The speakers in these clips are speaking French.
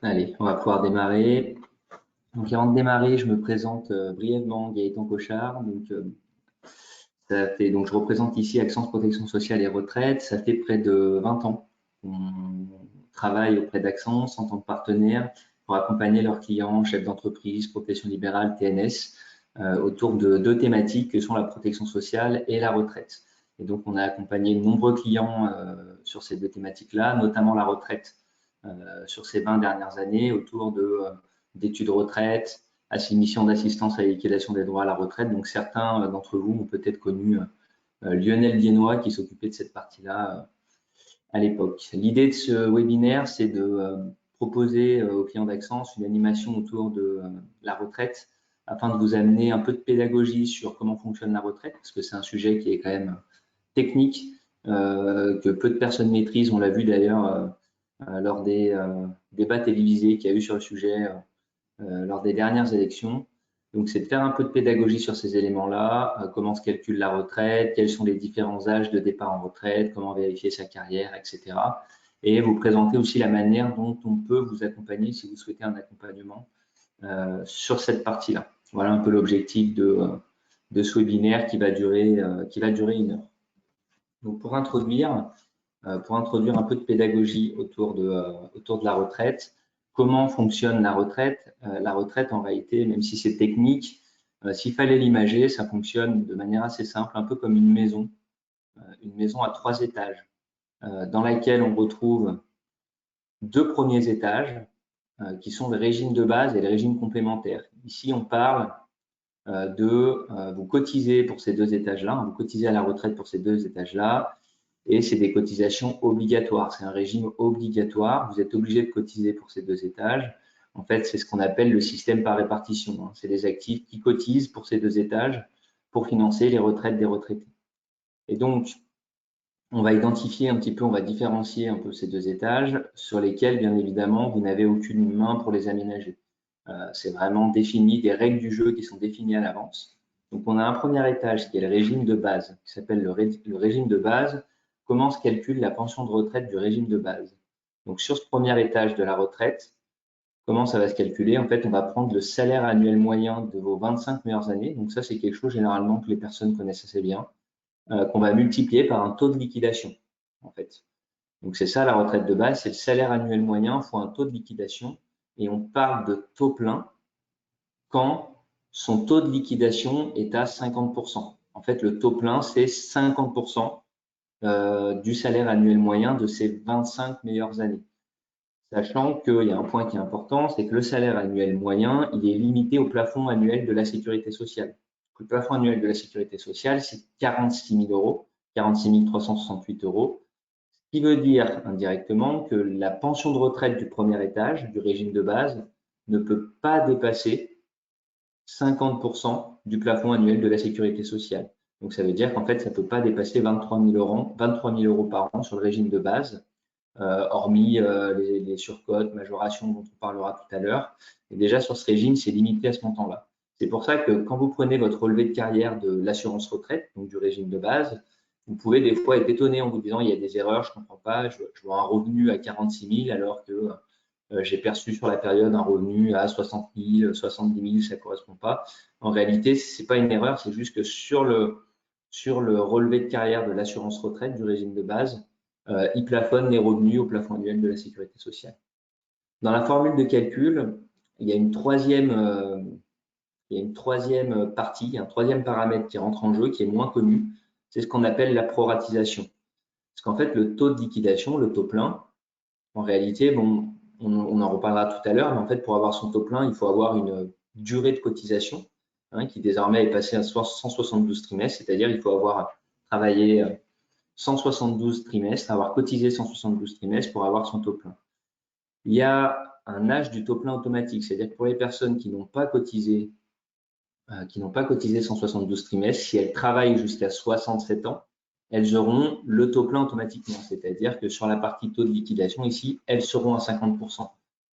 Allez, on va pouvoir démarrer. Donc, avant de démarrer, je me présente brièvement, Gaëtan Cochard. Donc, je représente ici Axence Protection Sociale et Retraite. Ça fait près de 20 ans qu'on travaille auprès d'Axence en tant que partenaire pour accompagner leurs clients, chefs d'entreprise, professions libérales, TNS, autour de deux thématiques que sont la protection sociale et la retraite. Et donc, on a accompagné de nombreux clients sur ces deux thématiques-là, notamment la retraite sur ces 20 dernières années autour d'études de retraite, assignement d'assistance à la liquidation des droits à la retraite. Donc certains d'entre vous ont peut-être connu Lionel Diennois qui s'occupait de cette partie-là à l'époque. L'idée de ce webinaire, c'est de proposer aux clients d'Axence une animation autour de la retraite afin de vous amener un peu de pédagogie sur comment fonctionne la retraite, parce que c'est un sujet qui est quand même technique, que peu de personnes maîtrisent. On l'a vu d'ailleurs lors des débats télévisés qu'il y a eu sur le sujet lors des dernières élections. Donc, c'est de faire un peu de pédagogie sur ces éléments-là, comment se calcule la retraite, quels sont les différents âges de départ en retraite, comment vérifier sa carrière, etc. Et vous présenter aussi la manière dont on peut vous accompagner si vous souhaitez un accompagnement sur cette partie-là. Voilà un peu l'objectif de ce webinaire qui va durer 1 heure. Donc, pour introduire un peu de pédagogie autour de la retraite. Comment fonctionne la retraite? La retraite, en réalité, même si c'est technique, s'il fallait l'imager, ça fonctionne de manière assez simple, un peu comme une maison à 3 étages, dans laquelle on retrouve 2 premiers étages, qui sont le régime de base et le régime complémentaire. Ici, on parle vous cotisez pour ces 2 étages-là, vous cotisez à la retraite pour ces 2 étages-là, et c'est des cotisations obligatoires. C'est un régime obligatoire. Vous êtes obligé de cotiser pour ces 2 étages. En fait, c'est ce qu'on appelle le système par répartition. C'est les actifs qui cotisent pour ces 2 étages pour financer les retraites des retraités. Et donc, on va identifier un petit peu, on va différencier un peu ces 2 étages sur lesquels, bien évidemment, vous n'avez aucune main pour les aménager. C'est vraiment défini, des règles du jeu qui sont définies à l'avance. Donc, on a un premier étage qui est le régime de base, qui s'appelle le régime de base. Comment se calcule la pension de retraite du régime de base? Donc, sur ce premier étage de la retraite, comment ça va se calculer? En fait, on va prendre le salaire annuel moyen de vos 25 meilleures années. Donc, ça, c'est quelque chose généralement que les personnes connaissent assez bien, qu'on va multiplier par un taux de liquidation, en fait. Donc, c'est ça la retraite de base, c'est le salaire annuel moyen fois un taux de liquidation. Et on parle de taux plein quand son taux de liquidation est à 50%. En fait, le taux plein, c'est 50% du salaire annuel moyen de ces 25 meilleures années. Sachant qu'il y a un point qui est important, c'est que le salaire annuel moyen, il est limité au plafond annuel de la sécurité sociale. Le plafond annuel de la sécurité sociale, c'est 46 000 euros, 46 368 euros, ce qui veut dire indirectement que la pension de retraite du premier étage, du régime de base, ne peut pas dépasser 50% du plafond annuel de la sécurité sociale. Donc, ça veut dire qu'en fait, ça ne peut pas dépasser 23 000 euros par an sur le régime de base, hormis les surcotes, majorations dont on parlera tout à l'heure. Et déjà, sur ce régime, c'est limité à ce montant-là. C'est pour ça que quand vous prenez votre relevé de carrière de l'assurance retraite, donc du régime de base, vous pouvez des fois être étonné en vous disant il y a des erreurs, je ne comprends pas, je vois un revenu à 46 000 alors que j'ai perçu sur la période un revenu à 60 000, 70 000, ça ne correspond pas. En réalité, ce n'est pas une erreur, c'est juste que sur le relevé de carrière de l'assurance retraite du régime de base, il plafonne les revenus au plafond annuel de la sécurité sociale. Dans la formule de calcul, il y a une troisième partie, il y a un troisième paramètre qui rentre en jeu, qui est moins connu, c'est ce qu'on appelle la proratisation. Parce qu'en fait, le taux de liquidation, le taux plein, en réalité, bon, on en reparlera tout à l'heure, mais en fait, pour avoir son taux plein, il faut avoir une durée de cotisation qui désormais est passée à 172 trimestres, c'est-à-dire il faut avoir travaillé 172 trimestres, avoir cotisé 172 trimestres pour avoir son taux plein. Il y a un âge du taux plein automatique, c'est-à-dire que pour les personnes qui n'ont pas cotisé 172 trimestres, si elles travaillent jusqu'à 67 ans, elles auront le taux plein automatiquement, c'est-à-dire que sur la partie taux de liquidation ici, elles seront à 50%.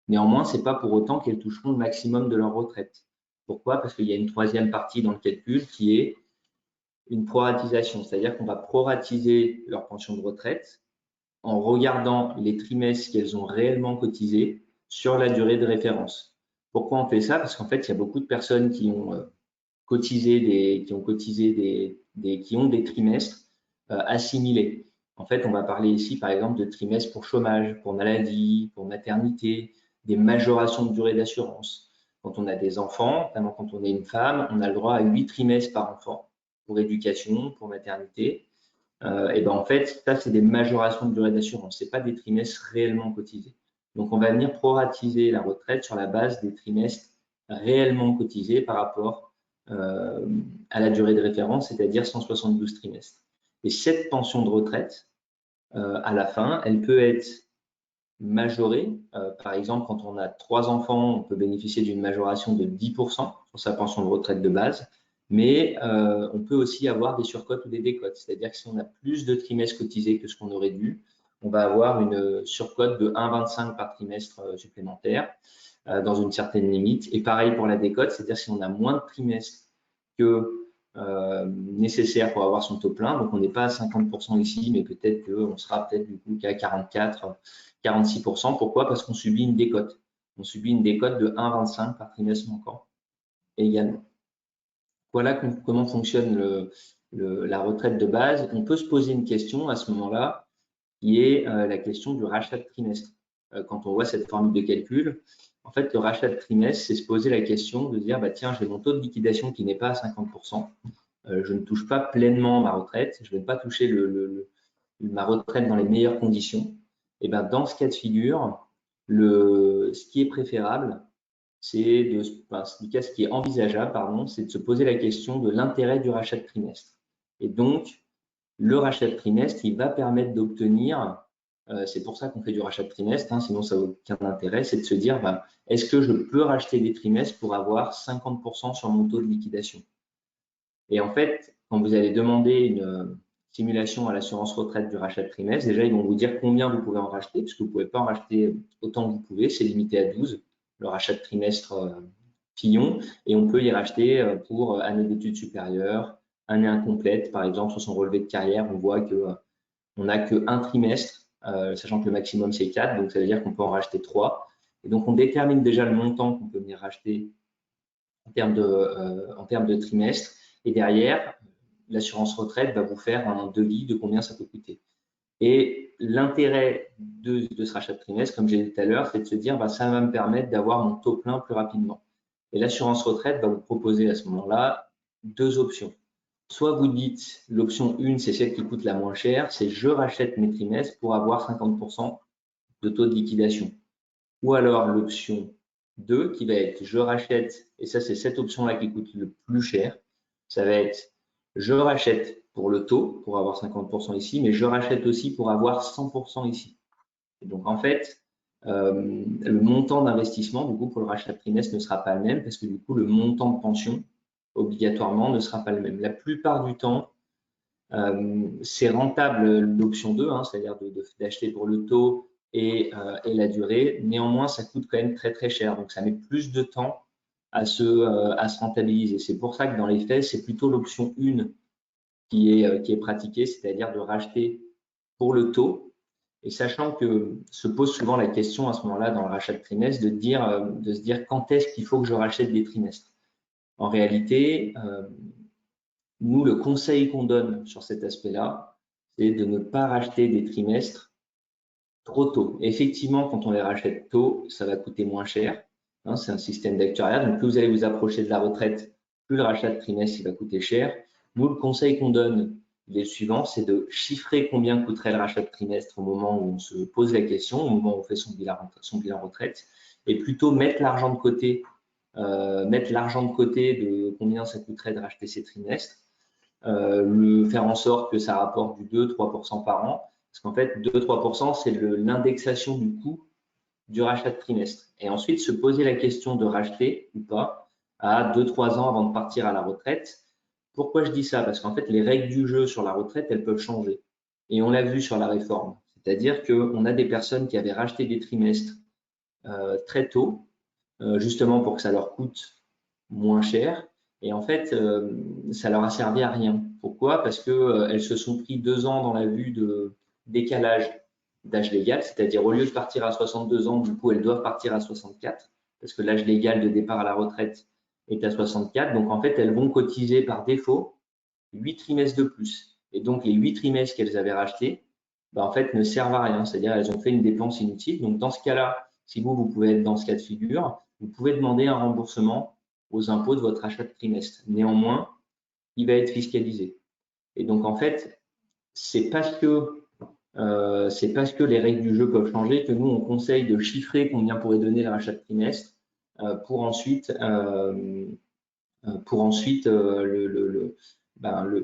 Néanmoins, ce n'est pas pour autant qu'elles toucheront le maximum de leur retraite. Pourquoi? Parce qu'il y a une troisième partie dans le calcul qui est une proratisation, c'est-à-dire qu'on va proratiser leur pension de retraite en regardant les trimestres qu'elles ont réellement cotisés sur la durée de référence. Pourquoi on fait ça? Parce qu'en fait, il y a beaucoup de personnes qui ont cotisé qui ont des trimestres assimilés. En fait, on va parler ici, par exemple, de trimestres pour chômage, pour maladie, pour maternité, des majorations de durée d'assurance. Quand on a des enfants, notamment quand on est une femme, on a le droit à 8 trimestres par enfant pour éducation, pour maternité. Et ben en fait, ça, c'est des majorations de durée d'assurance. Ce n'est pas des trimestres réellement cotisés. Donc, on va venir proratiser la retraite sur la base des trimestres réellement cotisés par rapport à la durée de référence, c'est-à-dire 172 trimestres. Et cette pension de retraite, à la fin, elle peut être majorée. Par exemple, quand on a 3 enfants, on peut bénéficier d'une majoration de 10% sur sa pension de retraite de base. Mais on peut aussi avoir des surcotes ou des décotes. C'est-à-dire que si on a plus de trimestres cotisés que ce qu'on aurait dû, on va avoir une surcote de 1,25 par trimestre supplémentaire dans une certaine limite. Et pareil pour la décote, c'est-à-dire si on a moins de trimestres que nécessaire pour avoir son taux plein, donc on n'est pas à 50% ici, mais peut-être qu'on sera peut-être du coup qu'à 44, 46%. Pourquoi? Parce qu'on subit une décote. On subit une décote de 1,25 par trimestre manquant également. Voilà comment fonctionne la retraite de base. On peut se poser une question à ce moment-là, qui est la question du rachat de trimestre. Quand on voit cette formule de calcul, en fait, le rachat de trimestre, c'est se poser la question de dire, bah, tiens, j'ai mon taux de liquidation qui n'est pas à 50%. Je ne touche pas pleinement ma retraite. Je ne vais pas toucher ma retraite dans les meilleures conditions. Et ben, dans ce cas de figure, ce qui est préférable, ce qui est envisageable, pardon, c'est de se poser la question de l'intérêt du rachat de trimestre. Et donc, le rachat de trimestre, il va permettre d'obtenir, c'est pour ça qu'on fait du rachat de trimestre, sinon ça n'a aucun intérêt, c'est de se dire, est-ce que je peux racheter des trimestres pour avoir 50% sur mon taux de liquidation? Et en fait, quand vous allez demander une simulation à l'assurance retraite du rachat de trimestre, déjà, ils vont vous dire combien vous pouvez en racheter, puisque vous ne pouvez pas en racheter autant que vous pouvez, c'est limité à 12, le rachat de trimestre Fillon, et on peut y racheter pour année d'études supérieures, année incomplète, par exemple, sur son relevé de carrière, on voit qu'on n'a qu'un trimestre, sachant que le maximum c'est 4, donc ça veut dire qu'on peut en racheter 3. Et donc, on détermine déjà le montant qu'on peut venir racheter en termes de trimestre. Et derrière, l'assurance retraite va vous faire un devis de combien ça peut coûter. Et l'intérêt de ce rachat de trimestre, comme j'ai dit tout à l'heure, c'est de se dire, ça va me permettre d'avoir mon taux plein plus rapidement. Et l'assurance retraite va vous proposer à ce moment-là 2 options. Soit vous dites, l'option 1, c'est celle qui coûte la moins chère, c'est je rachète mes trimestres pour avoir 50% de taux de liquidation. Ou alors l'option 2 qui va être je rachète, et ça c'est cette option-là qui coûte le plus cher, ça va être je rachète pour le taux, pour avoir 50% ici, mais je rachète aussi pour avoir 100% ici. Et donc en fait, le montant d'investissement du coup pour le rachat de trimestre ne sera pas le même parce que du coup le montant de pension obligatoirement ne sera pas le même. La plupart du temps, c'est rentable l'option 2, c'est-à-dire d'acheter pour le taux et la durée. Néanmoins, ça coûte quand même très très cher, donc ça met plus de temps à se rentabiliser. C'est pour ça que dans les faits, c'est plutôt l'option 1 qui est pratiquée, c'est-à-dire de racheter pour le taux. Et sachant que se pose souvent la question à ce moment-là dans le rachat de trimestre de se dire quand est-ce qu'il faut que je rachète des trimestres. En réalité, nous, le conseil qu'on donne sur cet aspect-là, c'est de ne pas racheter des trimestres trop tôt. Et effectivement, quand on les rachète tôt, ça va coûter moins cher. C'est un système d'actuariat. Donc, plus vous allez vous approcher de la retraite, plus le rachat de trimestre il va coûter cher. Nous, le conseil qu'on donne, il est le suivant, c'est de chiffrer combien coûterait le rachat de trimestre au moment où on se pose la question, au moment où on fait son bilan retraite, et plutôt mettre l'argent de côté, de combien ça coûterait de racheter ces trimestres, faire en sorte que ça rapporte du 2-3% par an, parce qu'en fait, 2-3%, c'est l'indexation du coût du rachat de trimestre. Et ensuite, se poser la question de racheter ou pas à 2-3 ans avant de partir à la retraite. Pourquoi je dis ça? Parce qu'en fait, les règles du jeu sur la retraite, elles peuvent changer. Et on l'a vu sur la réforme. C'est-à-dire qu'on a des personnes qui avaient racheté des trimestres très tôt, justement pour que ça leur coûte moins cher. Et en fait, ça leur a servi à rien. Pourquoi? Parce qu'elles se sont pris 2 ans dans la vue de décalage d'âge légal, c'est-à-dire au lieu de partir à 62 ans, du coup, elles doivent partir à 64, parce que l'âge légal de départ à la retraite est à 64. Donc, en fait, elles vont cotiser par défaut 8 trimestres de plus. Et donc, les 8 trimestres qu'elles avaient rachetés, en fait, ne servent à rien. C'est-à-dire, elles ont fait une dépense inutile. Donc, dans ce cas-là, si vous pouvez être dans ce cas de figure, vous pouvez demander un remboursement aux impôts de votre achat de trimestre. Néanmoins, il va être fiscalisé. Et donc, en fait, c'est parce que les règles du jeu peuvent changer que nous, on conseille de chiffrer combien pourrait donner le rachat de trimestre pour ensuite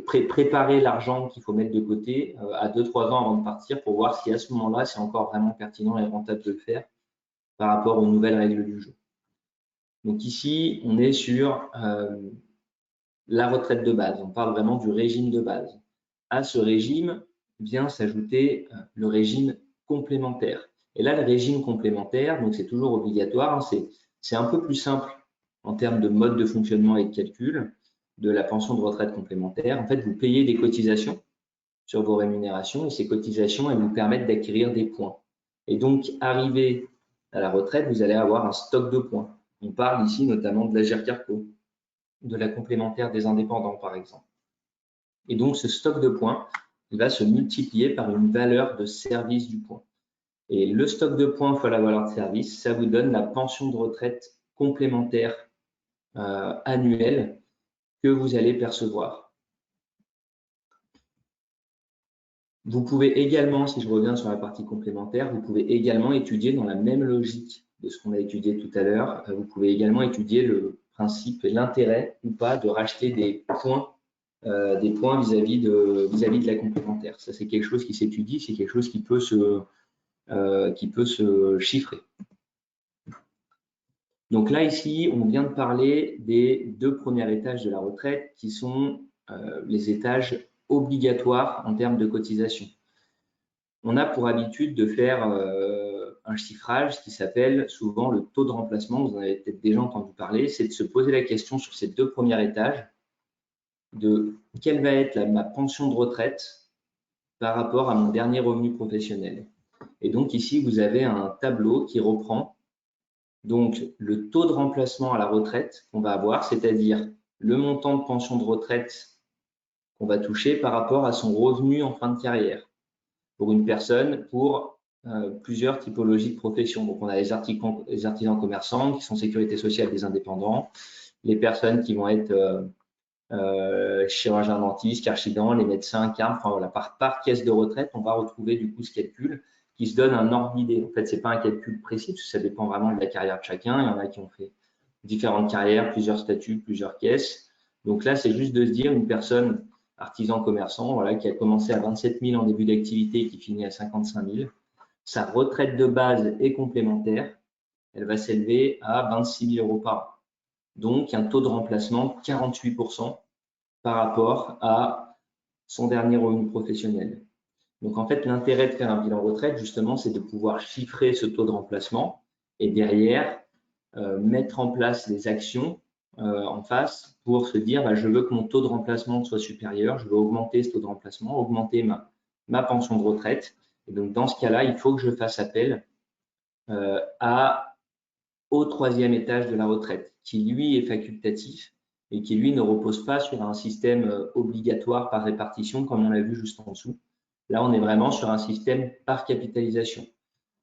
préparer l'argent qu'il faut mettre de côté à 2-3 ans avant de partir pour voir si à ce moment-là, c'est encore vraiment pertinent et rentable de le faire par rapport aux nouvelles règles du jeu. Donc ici, on est sur la retraite de base. On parle vraiment du régime de base. À ce régime vient s'ajouter le régime complémentaire. Et là, le régime complémentaire, donc c'est toujours obligatoire, hein, c'est un peu plus simple en termes de mode de fonctionnement et de calcul de la pension de retraite complémentaire. En fait, vous payez des cotisations sur vos rémunérations et ces cotisations, elles vous permettent d'acquérir des points. Et donc, arrivé à la retraite, vous allez avoir un stock de points. On parle ici notamment de la GER-Carco, de la complémentaire des indépendants, par exemple. Et donc, ce stock de points, il va se multiplier par une valeur de service du point. Et le stock de points fois la valeur de service, ça vous donne la pension de retraite complémentaire annuelle que vous allez percevoir. Vous pouvez également, si je reviens sur la partie complémentaire, vous pouvez également étudier dans la même logique de ce qu'on a étudié tout à l'heure, vous pouvez également étudier le principe et l'intérêt ou pas de racheter des points vis-à-vis de la complémentaire. Ça, c'est quelque chose qui s'étudie, c'est quelque chose qui peut se chiffrer. Donc là, ici, on vient de parler des 2 premiers étages de la retraite qui sont les étages obligatoires en termes de cotisation. On a pour habitude de faire un chiffrage qui s'appelle souvent le taux de remplacement. Vous en avez peut-être déjà entendu parler. C'est de se poser la question sur ces 2 premiers étages de quelle va être ma pension de retraite par rapport à mon dernier revenu professionnel. Et donc ici, vous avez un tableau qui reprend donc le taux de remplacement à la retraite qu'on va avoir, c'est-à-dire le montant de pension de retraite qu'on va toucher par rapport à son revenu en fin de carrière pour une personne, pour plusieurs typologies de professions. Donc, on a les artisans commerçants qui sont sécurité sociale des indépendants, les personnes qui vont être chirurgiens dentistes, archidents, les médecins, CAM, enfin voilà, par caisse de retraite, on va retrouver du coup ce calcul qui se donne un ordre d'idée. En fait, c'est pas un calcul précis, parce que ça dépend vraiment de la carrière de chacun. Il y en a qui ont fait différentes carrières, plusieurs statuts, plusieurs caisses. Donc là, c'est juste de se dire une personne artisan commerçant, voilà, qui a commencé à 27 000 en début d'activité et qui finit à 55 000. Sa retraite de base et complémentaire, elle va s'élever à 26 000 € par an. Donc, un taux de remplacement de 48% par rapport à son dernier revenu professionnel. Donc, en fait, l'intérêt de faire un bilan retraite, justement, c'est de pouvoir chiffrer ce taux de remplacement et derrière, mettre en place des actions en face pour se dire, je veux que mon taux de remplacement soit supérieur, je veux augmenter ce taux de remplacement, augmenter ma pension de retraite. Et donc, dans ce cas-là, il faut que je fasse appel au 3e étage de la retraite, qui lui est facultatif et qui lui ne repose pas sur un système obligatoire par répartition, comme on l'a vu juste en dessous. Là, on est vraiment sur un système par capitalisation.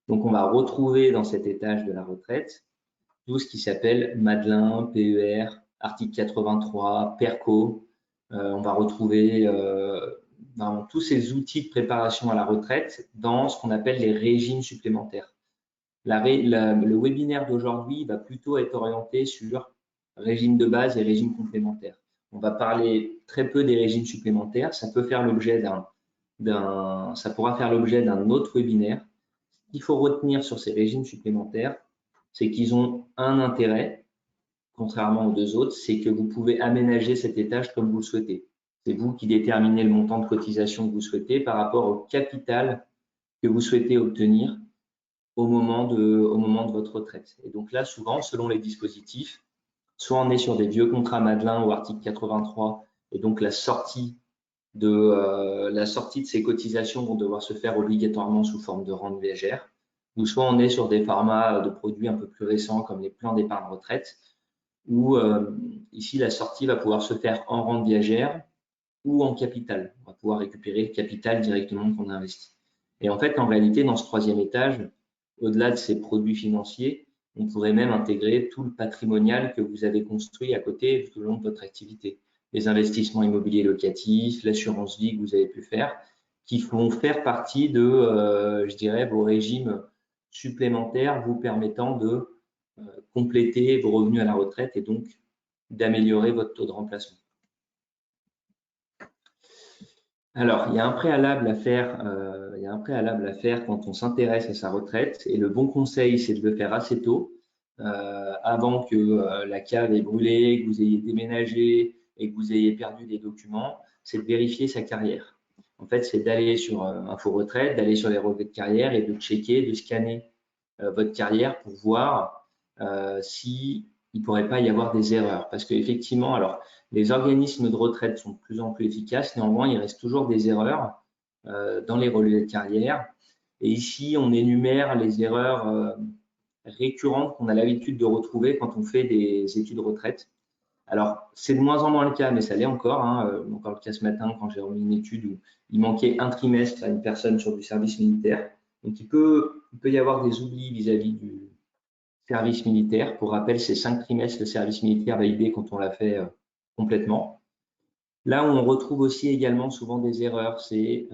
Donc, on va retrouver dans cet étage de la retraite tout ce qui s'appelle Madelin, PER, article 83, PERCO. On va retrouver tous ces outils de préparation à la retraite dans ce qu'on appelle les régimes supplémentaires. Le webinaire d'aujourd'hui va plutôt être orienté sur régime de base et régime complémentaire. On va parler très peu des régimes supplémentaires. Ça pourra faire l'objet d'un autre webinaire. Ce qu'il faut retenir sur ces régimes supplémentaires, c'est qu'ils ont un intérêt, contrairement aux 2 autres, c'est que vous pouvez aménager cet étage comme vous le souhaitez. C'est vous qui déterminez le montant de cotisation que vous souhaitez par rapport au capital que vous souhaitez obtenir au moment de votre retraite. Et donc là, souvent, selon les dispositifs, soit on est sur des vieux contrats Madelin ou article 83, et donc la sortie de la sortie de ces cotisations vont devoir se faire obligatoirement sous forme de rente viagère, ou soit on est sur des formats de produits un peu plus récents comme les plans d'épargne retraite, où ici la sortie va pouvoir se faire en rente viagère ou en capital. On va pouvoir récupérer le capital directement qu'on a investi. Et en fait, en réalité, dans ce troisième étage, au-delà de ces produits financiers, on pourrait même intégrer tout le patrimonial que vous avez construit à côté tout au long de votre activité. Les investissements immobiliers locatifs, l'assurance vie que vous avez pu faire, qui vont faire partie de, je dirais, vos régimes supplémentaires vous permettant de compléter vos revenus à la retraite et donc d'améliorer votre taux de remplacement. Alors, il y a un préalable à faire, quand on s'intéresse à sa retraite. Et le bon conseil, c'est de le faire assez tôt, avant que la cave ait brûlé, que vous ayez déménagé et que vous ayez perdu des documents. C'est de vérifier sa carrière. En fait, c'est d'aller sur Info Retraite, d'aller sur les relevés de carrière et de checker, de scanner votre carrière pour voir si il ne pourrait pas y avoir des erreurs. Parce qu'effectivement, alors, les organismes de retraite sont de plus en plus efficaces. Néanmoins, il reste toujours des erreurs dans les relevés de carrière. Et ici, on énumère les erreurs récurrentes qu'on a l'habitude de retrouver quand on fait des études de retraite. Alors, c'est de moins en moins le cas, mais ça l'est encore. Encore le cas ce matin, quand j'ai remis une étude où il manquait un trimestre à une personne sur du service militaire. Donc, il peut y avoir des oublis vis-à-vis du service militaire. Pour rappel, c'est 5 trimestres de service militaire validé quand on l'a fait complètement. Là où on retrouve aussi également souvent des erreurs, c'est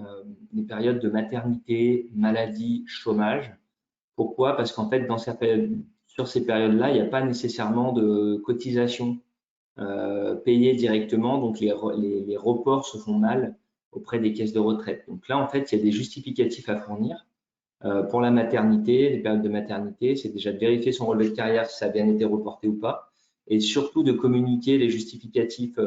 les périodes de maternité, maladie, chômage. Pourquoi? Parce qu'en fait, sur ces périodes-là, il n'y a pas nécessairement de cotisation payée directement, donc les reports se font mal auprès des caisses de retraite. Donc là, en fait, il y a des justificatifs à fournir. Pour la maternité, les périodes de maternité, c'est déjà de vérifier son relevé de carrière si ça a bien été reporté ou pas, et surtout de communiquer les justificatifs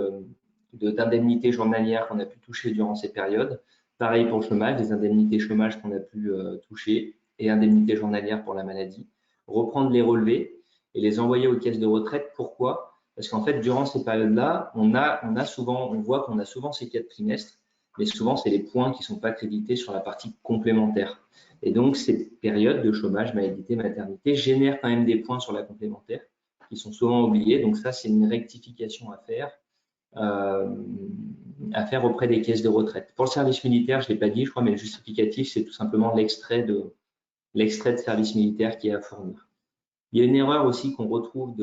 d'indemnités journalières qu'on a pu toucher durant ces périodes. Pareil pour le chômage, les indemnités chômage qu'on a pu toucher et indemnités journalières pour la maladie. Reprendre les relevés et les envoyer aux caisses de retraite. Pourquoi? Parce qu'en fait, durant ces périodes-là, on voit qu'on a souvent ces 4 trimestres, mais souvent, c'est les points qui ne sont pas crédités sur la partie complémentaire. Et donc, ces périodes de chômage, maladie, maternité génèrent quand même des points sur la complémentaire qui sont souvent oubliés. Donc ça, c'est une rectification à faire auprès des caisses de retraite. Pour le service militaire, je ne l'ai pas dit, je crois, mais le justificatif, c'est tout simplement l'extrait de service militaire qui est à fournir. Il y a une erreur aussi qu'on retrouve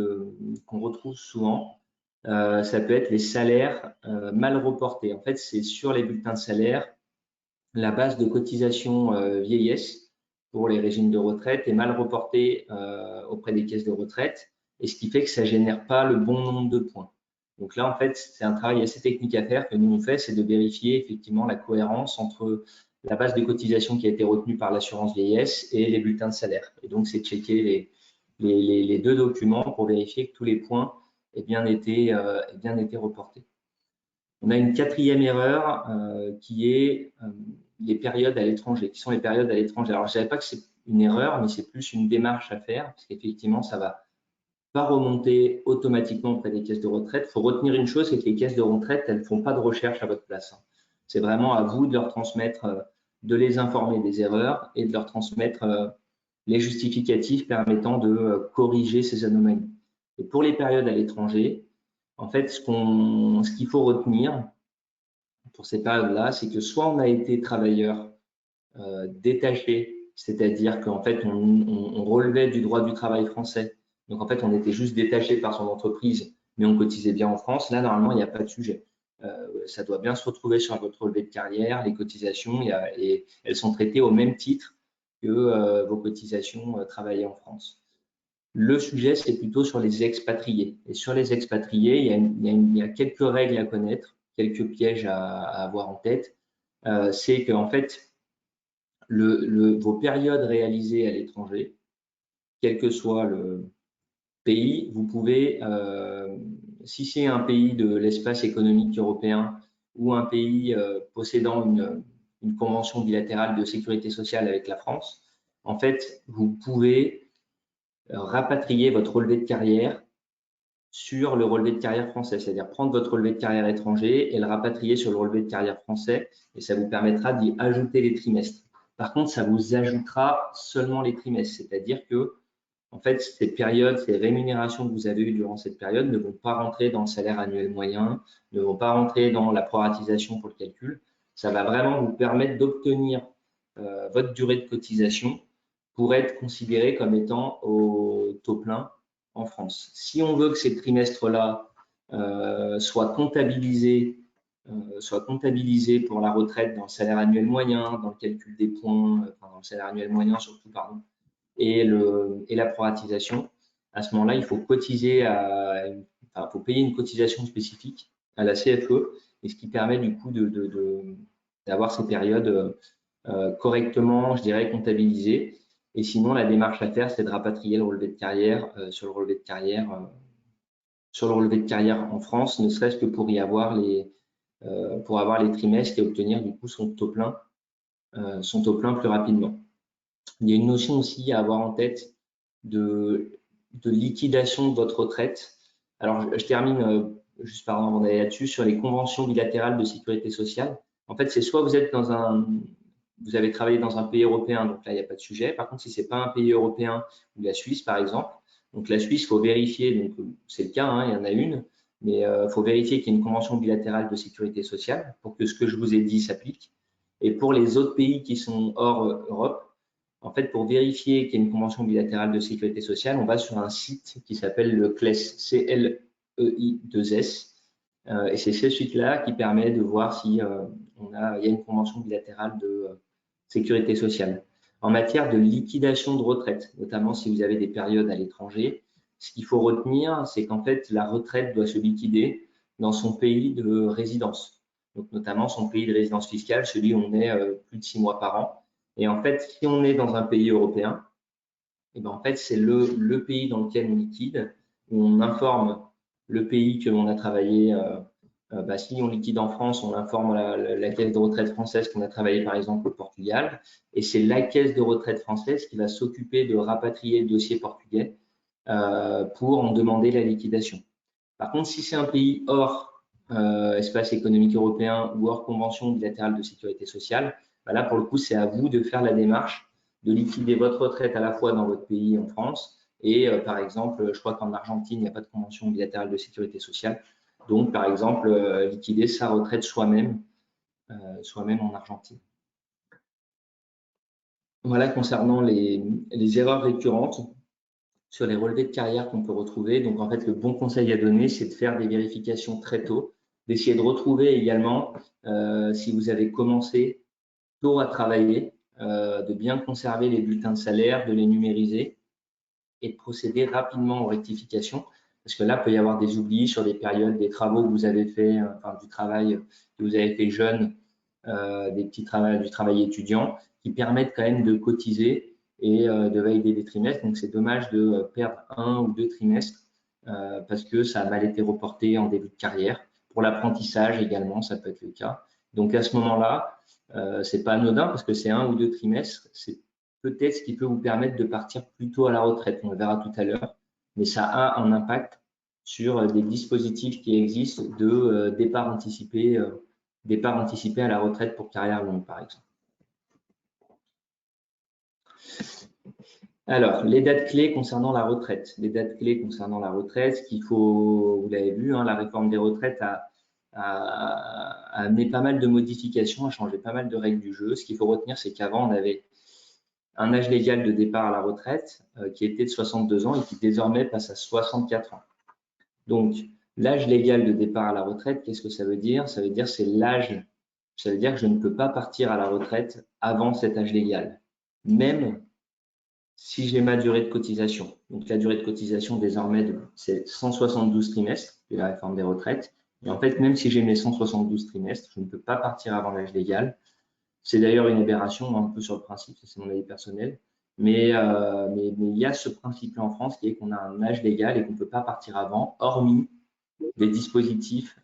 souvent, ça peut être les salaires mal reportés. En fait, c'est sur les bulletins de salaire, la base de cotisation vieillesse pour les régimes de retraite est mal reportée auprès des caisses de retraite, et ce qui fait que ça ne génère pas le bon nombre de points. Donc là, en fait, c'est un travail assez technique à faire que nous on fait, c'est de vérifier effectivement la cohérence entre la base de cotisation qui a été retenue par l'assurance vieillesse et les bulletins de salaire. Et donc, c'est de checker les deux documents pour vérifier que tous les points aient bien été reportés. On a une quatrième erreur qui est les périodes à l'étranger, qui sont les périodes à l'étranger. Alors, je ne dirais pas que c'est une erreur, mais c'est plus une démarche à faire, parce qu'effectivement, ça ne va pas remonter automatiquement auprès des caisses de retraite. Il faut retenir une chose, c'est que les caisses de retraite, elles ne font pas de recherche à votre place. C'est vraiment à vous de leur transmettre, de les informer des erreurs et de leur transmettre les justificatifs permettant de corriger ces anomalies. Et pour les périodes à l'étranger, en fait, ce qu'il faut retenir pour ces périodes-là, c'est que soit on a été travailleur détaché, c'est-à-dire qu'en fait, on relevait du droit du travail français. Donc, en fait, on était juste détaché par son entreprise, mais on cotisait bien en France. Là, normalement, il n'y a pas de sujet. Ça doit bien se retrouver sur votre relevé de carrière, les cotisations, et elles sont traitées au même titre que vos cotisations travaillées en France. Le sujet, c'est plutôt sur les expatriés. Et sur les expatriés, il y a quelques règles à connaître, quelques pièges à avoir en tête. C'est qu'en fait, vos périodes réalisées à l'étranger, quel que soit le pays, vous pouvez, si c'est un pays de l'espace économique européen ou un pays possédant une convention bilatérale de sécurité sociale avec la France, en fait, vous pouvez rapatrier votre relevé de carrière sur le relevé de carrière français, c'est-à-dire prendre votre relevé de carrière étranger et le rapatrier sur le relevé de carrière français, et ça vous permettra d'y ajouter les trimestres. Par contre, ça vous ajoutera seulement les trimestres, c'est-à-dire que en fait, ces périodes, ces rémunérations que vous avez eues durant cette période ne vont pas rentrer dans le salaire annuel moyen, ne vont pas rentrer dans la proratisation pour le calcul. Ça va vraiment vous permettre d'obtenir votre durée de cotisation pour être considéré comme étant au taux plein en France. Si on veut que ces trimestres-là soient comptabilisés pour la retraite dans le salaire annuel moyen, dans le calcul des points, dans le salaire annuel moyen surtout, pardon, et la proratisation, à ce moment-là, il faut cotiser faut payer une cotisation spécifique à la CFE, et ce qui permet du coup d'avoir ces périodes correctement, je dirais, comptabilisées. Et sinon, la démarche à faire, c'est de rapatrier le relevé de carrière sur le relevé de carrière en France, ne serait-ce que pour y avoir pour avoir les trimestres et obtenir du coup son taux plein plus rapidement. Il y a une notion aussi à avoir en tête de liquidation de votre retraite. Alors, je termine juste avant d'aller là-dessus sur les conventions bilatérales de sécurité sociale. En fait, c'est soit vous avez travaillé dans un pays européen, donc là, il n'y a pas de sujet. Par contre, si ce n'est pas un pays européen ou la Suisse, par exemple, donc la Suisse, il faut vérifier, donc c'est le cas, hein, il y en a une, mais il faut vérifier qu'il y a une convention bilatérale de sécurité sociale pour que ce que je vous ai dit s'applique. Et pour les autres pays qui sont hors Europe, en fait, pour vérifier qu'il y a une convention bilatérale de sécurité sociale, on va sur un site qui s'appelle le CLES, CLEI2S. Et c'est ce site-là qui permet de voir si il y a une convention bilatérale de sécurité sociale. En matière de liquidation de retraite, notamment si vous avez des périodes à l'étranger, ce qu'il faut retenir, c'est qu'en fait, la retraite doit se liquider dans son pays de résidence. Donc, notamment son pays de résidence fiscale, celui où on est plus de 6 mois par an. Et en fait, si on est dans un pays européen, et ben en fait, c'est le pays dans lequel on liquide, où on informe le pays que l'on a travaillé. Si on liquide en France, on informe la caisse de retraite française qu'on a travaillé par exemple au Portugal. Et c'est la caisse de retraite française qui va s'occuper de rapatrier le dossier portugais pour en demander la liquidation. Par contre, si c'est un pays hors espace économique européen ou hors convention bilatérale de sécurité sociale, là, pour le coup, c'est à vous de faire la démarche de liquider votre retraite à la fois dans votre pays, en France, et par exemple, je crois qu'en Argentine, il n'y a pas de convention bilatérale de sécurité sociale. Donc, par exemple, liquider sa retraite soi-même en Argentine. Voilà concernant les erreurs récurrentes sur les relevés de carrière qu'on peut retrouver. Donc, en fait, le bon conseil à donner, c'est de faire des vérifications très tôt, d'essayer de retrouver également, si vous avez commencé tôt à travailler, de bien conserver les bulletins de salaire, de les numériser et de procéder rapidement aux rectifications. Parce que là, il peut y avoir des oublis sur des périodes, des travaux que vous avez fait, du travail que vous avez fait jeune, du travail étudiant, qui permettent quand même de cotiser et de valider des trimestres. Donc, c'est dommage de perdre 1 ou 2 trimestres parce que ça a mal été reporté en début de carrière. Pour l'apprentissage également, ça peut être le cas. Donc, à ce moment-là, c'est pas anodin parce que c'est 1 ou 2 trimestres. C'est peut-être ce qui peut vous permettre de partir plus tôt à la retraite. On le verra tout à l'heure. Mais ça a un impact sur des dispositifs qui existent de départ anticipé à la retraite pour carrière longue, par exemple. Alors, les dates clés concernant la retraite. Les dates clés concernant la retraite, ce qu'il faut, vous l'avez vu, la réforme des retraites a amené pas mal de modifications, a changé pas mal de règles du jeu. Ce qu'il faut retenir, c'est qu'avant, on avait un âge légal de départ à la retraite qui était de 62 ans et qui désormais passe à 64 ans. Donc, l'âge légal de départ à la retraite, qu'est-ce que ça veut dire? Ça veut dire c'est l'âge, ça veut dire que je ne peux pas partir à la retraite avant cet âge légal, même si j'ai ma durée de cotisation. Donc, la durée de cotisation désormais, c'est 172 trimestres de la réforme des retraites. Et en fait, même si j'ai mes 172 trimestres, je ne peux pas partir avant l'âge légal. C'est d'ailleurs une aberration un peu sur le principe, c'est mon avis personnel. Mais il y a ce principe-là en France qui est qu'on a un âge légal et qu'on ne peut pas partir avant, hormis des dispositifs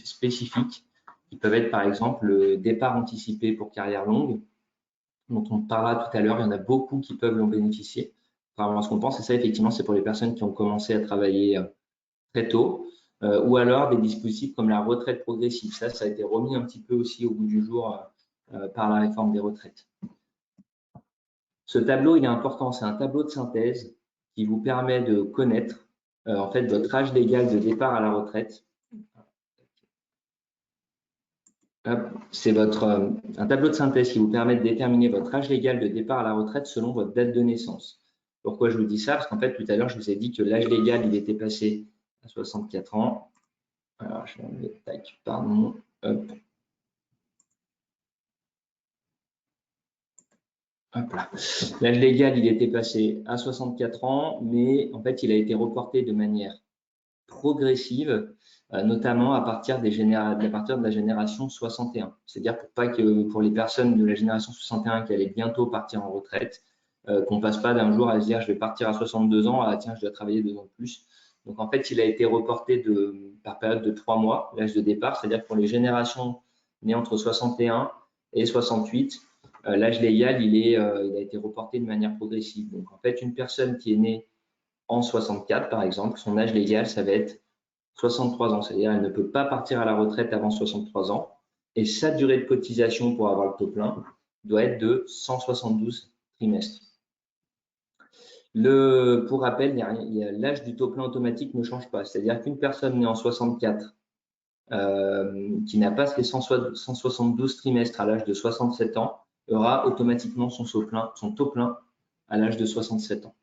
spécifiques qui peuvent être par exemple le départ anticipé pour carrière longue, dont on parlera tout à l'heure. Il y en a beaucoup qui peuvent en bénéficier. contrairement à ce qu'on pense. Et ça, effectivement, c'est pour les personnes qui ont commencé à travailler très tôt, ou alors des dispositifs comme la retraite progressive. Ça a été remis un petit peu aussi au goût du jour par la réforme des retraites. Ce tableau, il est important. C'est un tableau de synthèse qui vous permet de connaître en fait votre âge légal de départ à la retraite. C'est un tableau de synthèse qui vous permet de déterminer votre âge légal de départ à la retraite selon votre date de naissance. Pourquoi je vous dis ça? Parce qu'en fait, tout à l'heure, je vous ai dit que l'âge légal, il était passé à 64 ans. Alors, je vais enlever, tac, pardon. Hop. Hop là. L'âge légal, il était passé à 64 ans, mais en fait, il a été reporté de manière progressive, notamment à partir de la génération 61. C'est-à-dire pour les personnes de la génération 61 qui allaient bientôt partir en retraite, qu'on passe pas d'un jour à se dire je vais partir à 62 ans, ah tiens, je dois travailler 2 ans de plus. Donc en fait, il a été reporté par période de 3 mois, l'âge de départ, c'est-à-dire pour les générations nées entre 61 et 68, l'âge légal, il a été reporté de manière progressive. Donc en fait, une personne qui est née en 64, par exemple, son âge légal, ça va être 63 ans. C'est-à-dire elle ne peut pas partir à la retraite avant 63 ans. Et sa durée de cotisation pour avoir le taux plein doit être de 172 trimestres. Pour rappel, l'âge du taux plein automatique ne change pas. C'est-à-dire qu'une personne née en 64 qui n'a pas fait 172 trimestres à l'âge de 67 ans aura automatiquement son taux plein à l'âge de 67 ans.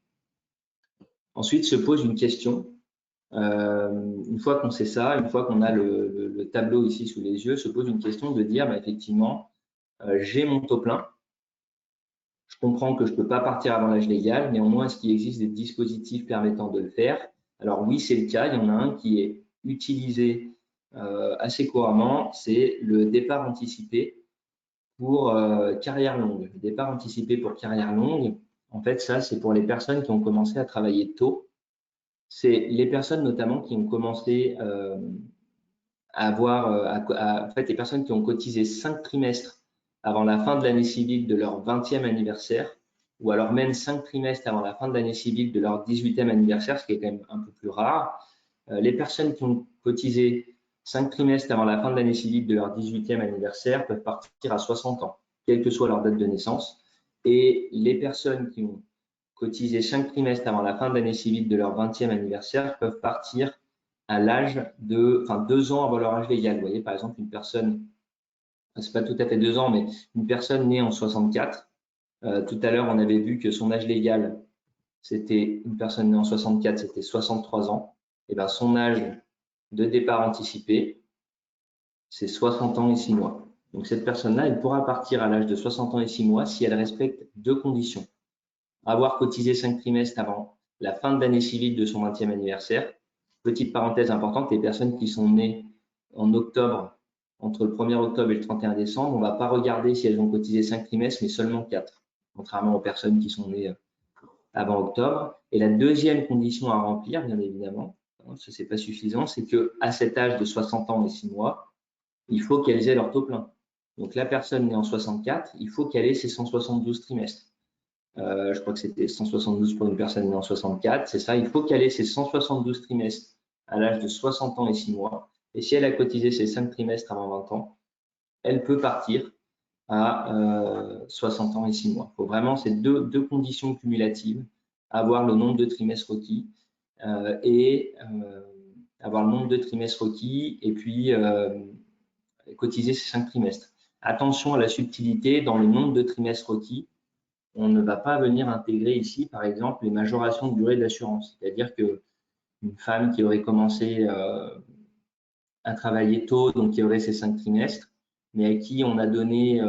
Ensuite se pose une question. Une fois qu'on sait ça, une fois qu'on a le tableau ici sous les yeux, se pose une question de dire effectivement, j'ai mon taux plein. Je comprends que je ne peux pas partir avant l'âge légal, néanmoins, est-ce qu'il existe des dispositifs permettant de le faire? Alors oui, c'est le cas. Il y en a un qui est utilisé assez couramment, c'est le départ anticipé pour carrière longue. Le départ anticipé pour carrière longue, en fait, ça, c'est pour les personnes qui ont commencé à travailler tôt. C'est les personnes notamment qui ont commencé en fait, les personnes qui ont cotisé 5 trimestres avant la fin de l'année civile de leur 20e anniversaire, ou alors même 5 trimestres avant la fin de l'année civile de leur 18e anniversaire, ce qui est quand même un peu plus rare. Les personnes qui ont cotisé 5 trimestres avant la fin de l'année civile de leur 18e anniversaire peuvent partir à 60 ans, quelle que soit leur date de naissance. Et les personnes qui ont cotisé 5 trimestres avant la fin de l'année civile de leur 20e anniversaire peuvent partir à l'âge de, 2 ans avant leur âge légal. Vous voyez, par exemple, une personne, c'est pas tout à fait 2 ans, mais une personne née en 64. Tout à l'heure, on avait vu que son âge légal, c'était une personne née en 64, c'était 63 ans. Et bien, son âge de départ anticipé, c'est 60 ans et 6 mois. Donc, cette personne-là, elle pourra partir à l'âge de 60 ans et 6 mois si elle respecte 2 conditions. Avoir cotisé 5 trimestres avant la fin de l'année civile de son 20e anniversaire. Petite parenthèse importante, les personnes qui sont nées en octobre, entre le 1er octobre et le 31 décembre, on ne va pas regarder si elles ont cotisé 5 trimestres, mais seulement 4, contrairement aux personnes qui sont nées avant octobre. Et la deuxième condition à remplir, bien évidemment, ce n'est pas suffisant, c'est qu'à cet âge de 60 ans et 6 mois, il faut qu'elles aient leur taux plein. Donc la personne née en 64, il faut qu'elle ait ses 172 trimestres. Je crois que c'était 172 pour une personne née en 64, c'est ça, il faut qu'elle ait ses 172 trimestres à l'âge de 60 ans et 6 mois. Et si elle a cotisé ses 5 trimestres avant 20 ans, elle peut partir à 60 ans et 6 mois. Il faut vraiment ces deux conditions cumulatives, avoir le nombre de trimestres requis et avoir le nombre de trimestres requis et puis cotiser ces 5 trimestres. Attention à la subtilité dans le nombre de trimestres requis. On ne va pas venir intégrer ici, par exemple, les majorations de durée d'assurance. C'est-à-dire qu'une femme qui aurait commencé à travailler tôt, donc qui aurait ses 5 trimestres, mais à qui on a donné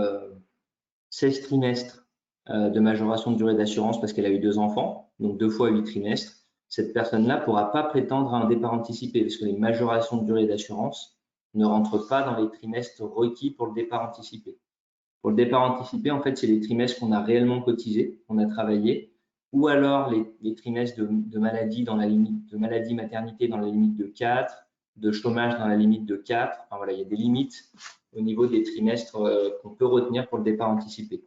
16 trimestres de majoration de durée d'assurance parce qu'elle a eu 2 enfants, donc 2 fois 8 trimestres, cette personne-là ne pourra pas prétendre à un départ anticipé parce que les majorations de durée d'assurance ne rentrent pas dans les trimestres requis pour le départ anticipé. Pour le départ anticipé, en fait, c'est les trimestres qu'on a réellement cotisés, qu'on a travaillé, ou alors les trimestres de maladie dans la limite de maladie maternité dans la limite de 4, de chômage dans la limite de 4. Enfin, voilà, il y a des limites au niveau des trimestres qu'on peut retenir pour le départ anticipé.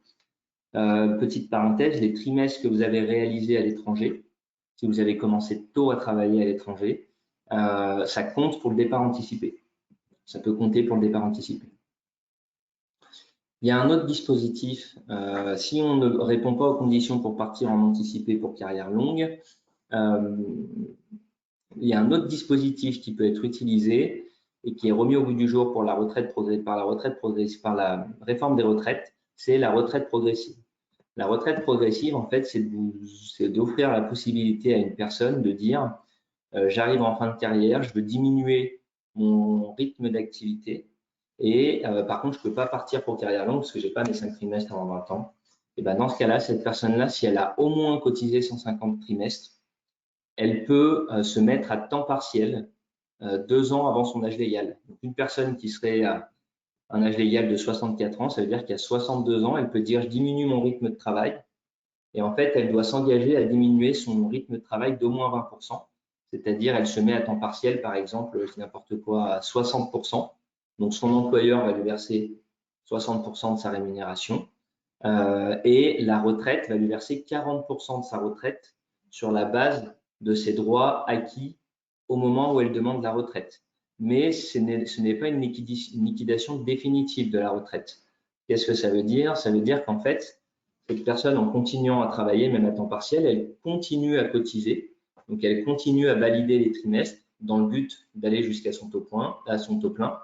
Petite parenthèse, les trimestres que vous avez réalisés à l'étranger, si vous avez commencé tôt à travailler à l'étranger, ça compte pour le départ anticipé. Ça peut compter pour le départ anticipé. Il y a un autre dispositif, si on ne répond pas aux conditions pour partir en anticipé pour carrière longue, il y a un autre dispositif qui peut être utilisé et qui est remis au bout du jour pour la retraite par la réforme des retraites, c'est la retraite progressive. La retraite progressive, en fait, c'est d'offrir la possibilité à une personne de dire j'arrive en fin de carrière, je veux diminuer mon rythme d'activité et par contre, je ne peux pas partir pour carrière longue parce que je n'ai pas mes 5 trimestres avant 20 ans. Et ben, dans ce cas-là, cette personne-là, si elle a au moins cotisé 150 trimestres, elle peut se mettre à temps partiel 2 ans avant son âge légal. Donc, une personne qui serait à un âge légal de 64 ans, ça veut dire qu'à 62 ans, elle peut dire je diminue mon rythme de travail. Et en fait, elle doit s'engager à diminuer son rythme de travail d'au moins 20%. C'est-à-dire, elle se met à temps partiel, par exemple, n'importe quoi, à 60%. Donc, son employeur va lui verser 60% de sa rémunération. Et la retraite va lui verser 40% de sa retraite sur la base de ses droits acquis au moment où elle demande la retraite. Mais ce n'est pas une liquidation définitive de la retraite. Qu'est-ce que ça veut dire? Ça veut dire qu'en fait, cette personne, en continuant à travailler, même à temps partiel, elle continue à cotiser. Donc, elle continue à valider les trimestres dans le but d'aller jusqu'à son taux plein.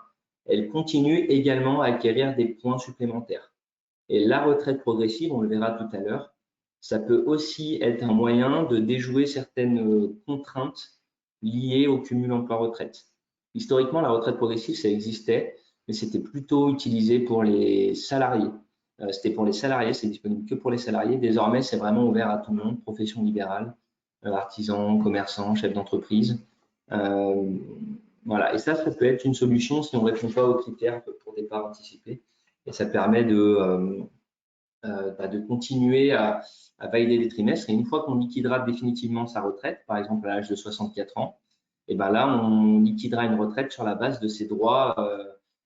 Elle continue également à acquérir des points supplémentaires. Et la retraite progressive, on le verra tout à l'heure, ça peut aussi être un moyen de déjouer certaines contraintes liées au cumul emploi-retraite. Historiquement, la retraite progressive, ça existait, mais c'était plutôt utilisé pour les salariés. C'était pour les salariés, c'est disponible que pour les salariés. Désormais, c'est vraiment ouvert à tout le monde, profession libérale, artisans, commerçants, chefs d'entreprise. Voilà, et ça peut être une solution si on ne répond pas aux critères pour départ anticipé. Et ça permet de continuer à valider des trimestres. Et une fois qu'on liquidera définitivement sa retraite, par exemple à l'âge de 64 ans, et ben là, on liquidera une retraite sur la base de ses droits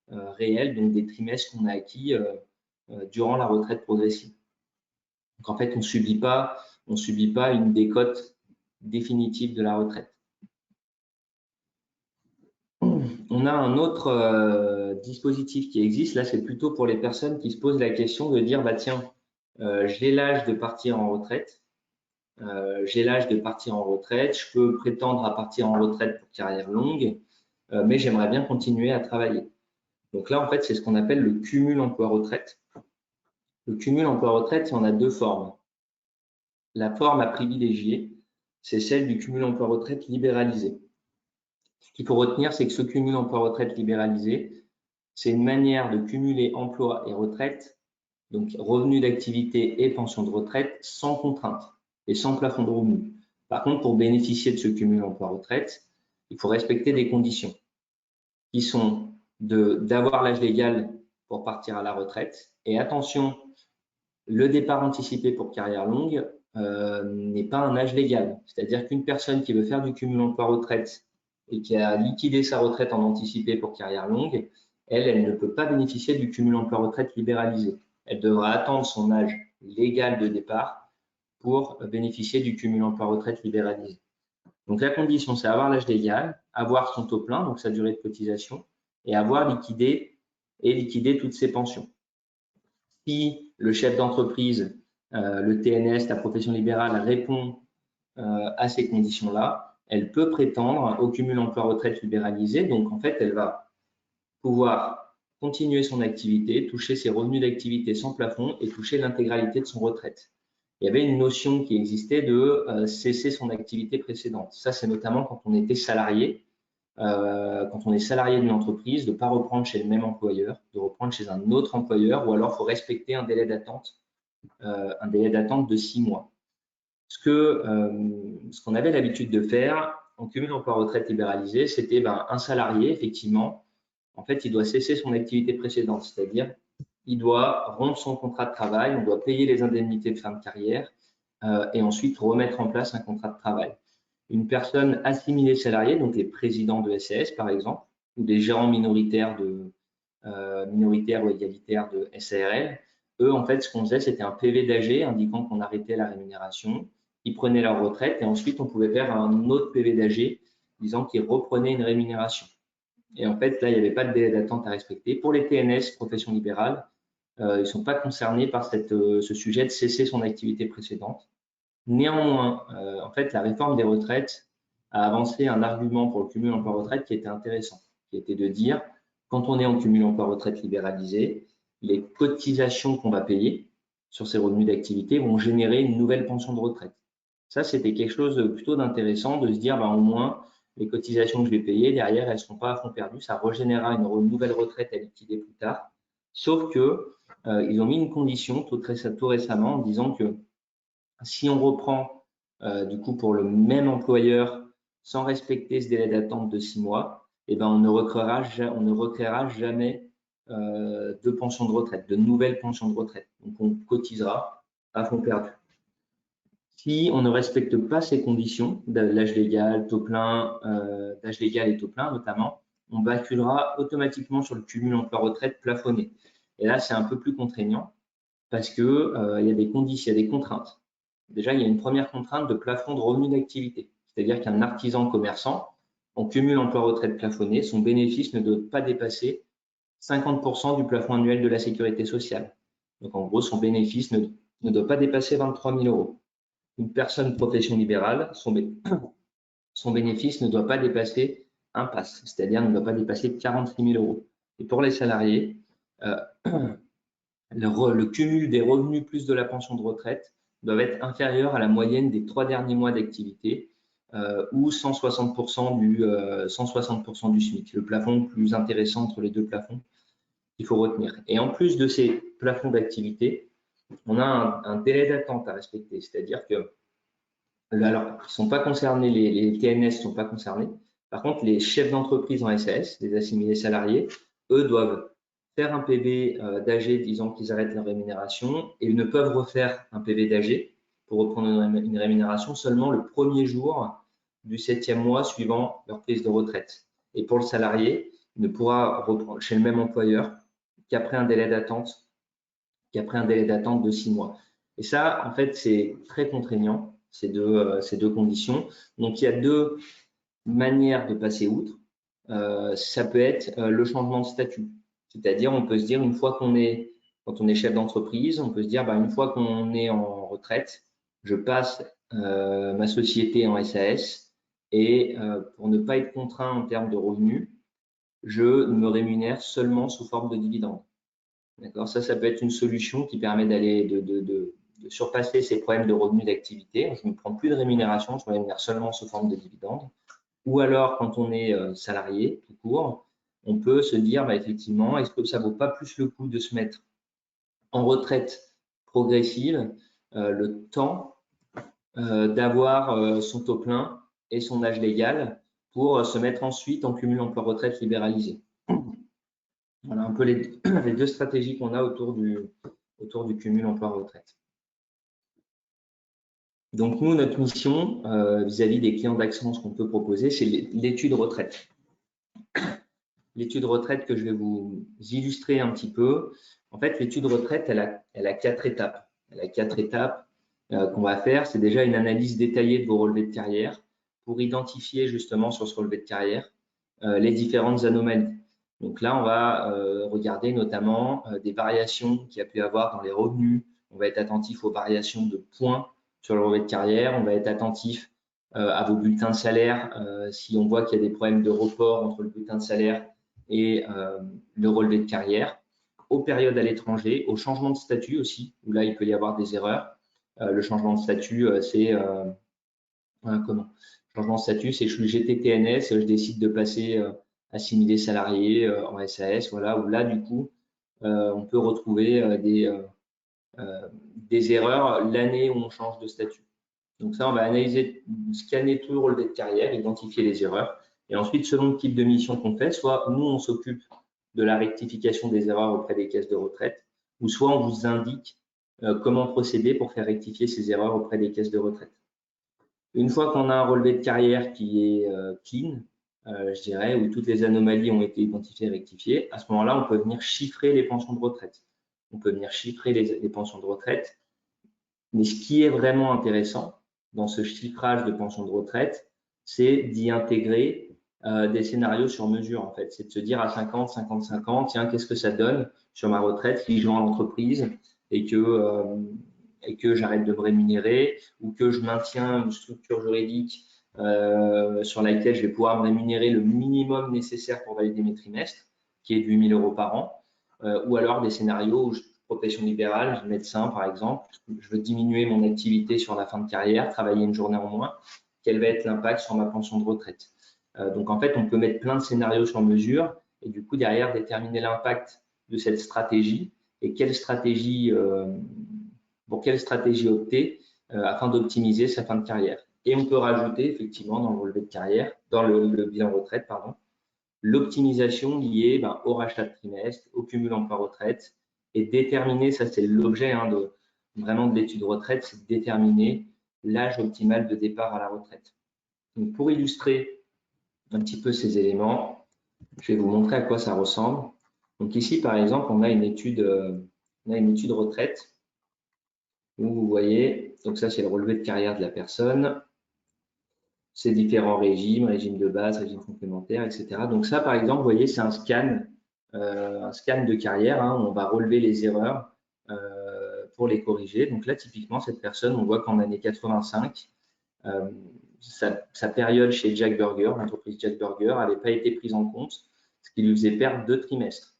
réels, donc des trimestres qu'on a acquis durant la retraite progressive. Donc en fait, on subit pas une décote définitive de la retraite. On a un autre dispositif qui existe. Là, c'est plutôt pour les personnes qui se posent la question de dire, bah tiens, j'ai l'âge de partir en retraite. Je peux prétendre à partir en retraite pour carrière longue, mais j'aimerais bien continuer à travailler. Donc là, en fait, c'est ce qu'on appelle le cumul emploi-retraite. Le cumul emploi-retraite, il y en a deux formes. La forme à privilégier, c'est celle du cumul emploi-retraite libéralisé. Ce qu'il faut retenir, c'est que ce cumul emploi-retraite libéralisé, c'est une manière de cumuler emploi et retraite, donc revenus d'activité et pension de retraite, sans contrainte et sans plafond de revenus. Par contre, pour bénéficier de ce cumul emploi-retraite, il faut respecter des conditions qui sont d'avoir l'âge légal pour partir à la retraite. Et attention, le départ anticipé pour carrière longue n'est pas un âge légal. C'est-à-dire qu'une personne qui veut faire du cumul emploi-retraite et qui a liquidé sa retraite en anticipé pour carrière longue, elle ne peut pas bénéficier du cumul emploi-retraite libéralisé. Elle devra attendre son âge légal de départ pour bénéficier du cumul emploi-retraite libéralisé. Donc la condition, c'est avoir l'âge légal, avoir son taux plein, donc sa durée de cotisation, et avoir liquidé toutes ses pensions. Si le chef d'entreprise, le TNS, la profession libérale, répond à ces conditions-là, elle peut prétendre au cumul emploi-retraite libéralisé. Donc, en fait, elle va pouvoir continuer son activité, toucher ses revenus d'activité sans plafond et toucher l'intégralité de son retraite. Il y avait une notion qui existait de cesser son activité précédente. Ça, c'est notamment quand on était salarié. Quand on est salarié d'une entreprise, de ne pas reprendre chez le même employeur, de reprendre chez un autre employeur, ou alors il faut respecter un délai d'attente de 6 mois. Ce qu'on avait l'habitude de faire en cumul emploi-retraite libéralisé, c'était un salarié, effectivement, en fait, il doit cesser son activité précédente, c'est-à-dire il doit rompre son contrat de travail, on doit payer les indemnités de fin de carrière et ensuite remettre en place un contrat de travail. Une personne assimilée salariée, donc les présidents de SAS par exemple, ou des gérants minoritaires ou égalitaires de SARL, eux, en fait, ce qu'on faisait, c'était un PV d'AG indiquant qu'on arrêtait la rémunération. Ils prenaient leur retraite et ensuite, on pouvait faire un autre PV d'AG disant qu'ils reprenaient une rémunération. Et en fait, là, il n'y avait pas de délai d'attente à respecter. Pour les TNS, profession libérale, ils ne sont pas concernés par ce sujet de cesser son activité précédente. Néanmoins, en fait, la réforme des retraites a avancé un argument pour le cumul emploi-retraite qui était intéressant, qui était de dire, quand on est en cumul emploi-retraite libéralisé, les cotisations qu'on va payer sur ces revenus d'activité vont générer une nouvelle pension de retraite. Ça, c'était quelque chose de plutôt d'intéressant de se dire, au moins, les cotisations que je vais payer, derrière, elles ne seront pas à fond perdu. Ça régénérera une nouvelle retraite à liquider plus tard. Sauf que ils ont mis une condition tout récemment en disant que si on reprend du coup pour le même employeur sans respecter ce délai d'attente de 6 mois, on ne recréera jamais de pension de retraite, de nouvelles pensions de retraite. Donc on cotisera à fond perdu. Si on ne respecte pas ces conditions d'âge légal, taux plein, d'âge légal et taux plein notamment, on basculera automatiquement sur le cumul emploi-retraite plafonné. Et là, c'est un peu plus contraignant parce que il y a des conditions, il y a des contraintes. Déjà, il y a une première contrainte de plafond de revenu d'activité, c'est-à-dire qu'un artisan commerçant, en cumul emploi-retraite plafonné, son bénéfice ne doit pas dépasser 50% du plafond annuel de la sécurité sociale. Donc, en gros, son bénéfice ne doit pas dépasser 23 000 euros. Une personne profession libérale, son bénéfice ne doit pas dépasser un PAS, c'est-à-dire ne doit pas dépasser 46 000 euros. Et pour les salariés, le cumul des revenus plus de la pension de retraite doivent être inférieurs à la moyenne des 3 derniers mois d'activité ou 160% du SMIC, le plafond le plus intéressant entre les deux plafonds qu'il faut retenir. Et en plus de ces plafonds d'activité, on a un délai d'attente à respecter, c'est-à-dire que alors, ils ne sont pas concernés, les TNS ne sont pas concernés. Par contre, les chefs d'entreprise en SAS, les assimilés salariés, eux doivent faire un PV d'AG disant qu'ils arrêtent leur rémunération et ils ne peuvent refaire un PV d'AG pour reprendre une rémunération seulement le premier jour du 7e mois suivant leur prise de retraite. Et pour le salarié, il ne pourra reprendre chez le même employeur qu'après un délai d'attente de 6 mois. Et ça, en fait, c'est très contraignant, ces deux conditions. Donc, il y a deux manières de passer outre. Ça peut être le changement de statut. C'est-à-dire, on peut se dire, quand on est chef d'entreprise, on peut se dire, une fois qu'on est en retraite, je passe ma société en SAS et pour ne pas être contraint en termes de revenus, je me rémunère seulement sous forme de dividendes. D'accord, ça peut être une solution qui permet d'aller de surpasser ces problèmes de revenus d'activité. Je ne prends plus de rémunération, je me rémunère seulement sous forme de dividendes. Ou alors, quand on est salarié, tout court, on peut se dire, effectivement, est-ce que ça ne vaut pas plus le coup de se mettre en retraite progressive le temps d'avoir son taux plein et son âge légal pour se mettre ensuite en cumul emploi-retraite libéralisé. Voilà un peu les deux stratégies qu'on a autour du cumul emploi-retraite. Donc, nous, notre mission vis-à-vis des clients d'Axence qu'on peut proposer, c'est l'étude retraite. L'étude retraite que je vais vous illustrer un petit peu. En fait, l'étude retraite, elle a 4 étapes. Elle a 4 étapes qu'on va faire. C'est déjà une analyse détaillée de vos relevés de carrière pour identifier justement sur ce relevé de carrière les différentes anomalies. Donc là, on va regarder notamment des variations qu'il y a pu avoir dans les revenus. On va être attentif aux variations de points sur le relevé de carrière. On va être attentif à vos bulletins de salaire. Si on voit qu'il y a des problèmes de report entre le bulletin de salaire et le relevé de carrière, aux périodes à l'étranger, au changement de statut aussi, où là, il peut y avoir des erreurs. Le changement de statut, c'est comment? Le changement de statut, c'est je suis GTTNS, je décide de passer assimilé salarié en SAS, voilà, où là, du coup, on peut retrouver des erreurs l'année où on change de statut. Donc ça, on va analyser, scanner tout le relevé de carrière, identifier les erreurs. Et ensuite, selon le type de mission qu'on fait, soit nous, on s'occupe de la rectification des erreurs auprès des caisses de retraite, ou soit on vous indique comment procéder pour faire rectifier ces erreurs auprès des caisses de retraite. Une fois qu'on a un relevé de carrière qui est clean, je dirais, où toutes les anomalies ont été identifiées et rectifiées, à ce moment-là, on peut venir chiffrer les pensions de retraite. on peut venir chiffrer les pensions de retraite. Mais ce qui est vraiment intéressant dans ce chiffrage de pensions de retraite, c'est d'y intégrer des scénarios sur mesure, en fait. C'est de se dire à 50, 55 ans, tiens, qu'est-ce que ça donne sur ma retraite si je vends l'entreprise et que j'arrête de me rémunérer ou que je maintiens une structure juridique sur laquelle je vais pouvoir me rémunérer le minimum nécessaire pour valider mes trimestres, qui est de 8 000 € par an, ou alors des scénarios où profession libérale, médecin par exemple, je veux diminuer mon activité sur la fin de carrière, travailler une journée en moins, quel va être l'impact sur ma pension de retraite? Donc en fait, on peut mettre plein de scénarios sur mesure et du coup derrière déterminer l'impact de cette stratégie et pour quelle stratégie opter afin d'optimiser sa fin de carrière. Et on peut rajouter effectivement dans le relevé de carrière, dans le bilan retraite, pardon, l'optimisation liée au rachat de trimestre, au cumul emploi-retraite et déterminer, ça c'est l'objet vraiment de l'étude retraite, c'est de déterminer l'âge optimal de départ à la retraite. Donc pour illustrer un petit peu ces éléments, je vais vous montrer à quoi ça ressemble. Donc ici par exemple, on a une étude retraite où vous voyez, donc ça c'est le relevé de carrière de la personne, ces différents régimes, régime de base, régime complémentaire, etc. Donc ça, par exemple, vous voyez, c'est un scan de carrière. Hein, on va relever les erreurs pour les corriger. Donc là, typiquement, cette personne, on voit qu'en année 85, sa période chez Jack Burger, l'entreprise Jack Burger, n'avait pas été prise en compte, ce qui lui faisait perdre 2 trimestres.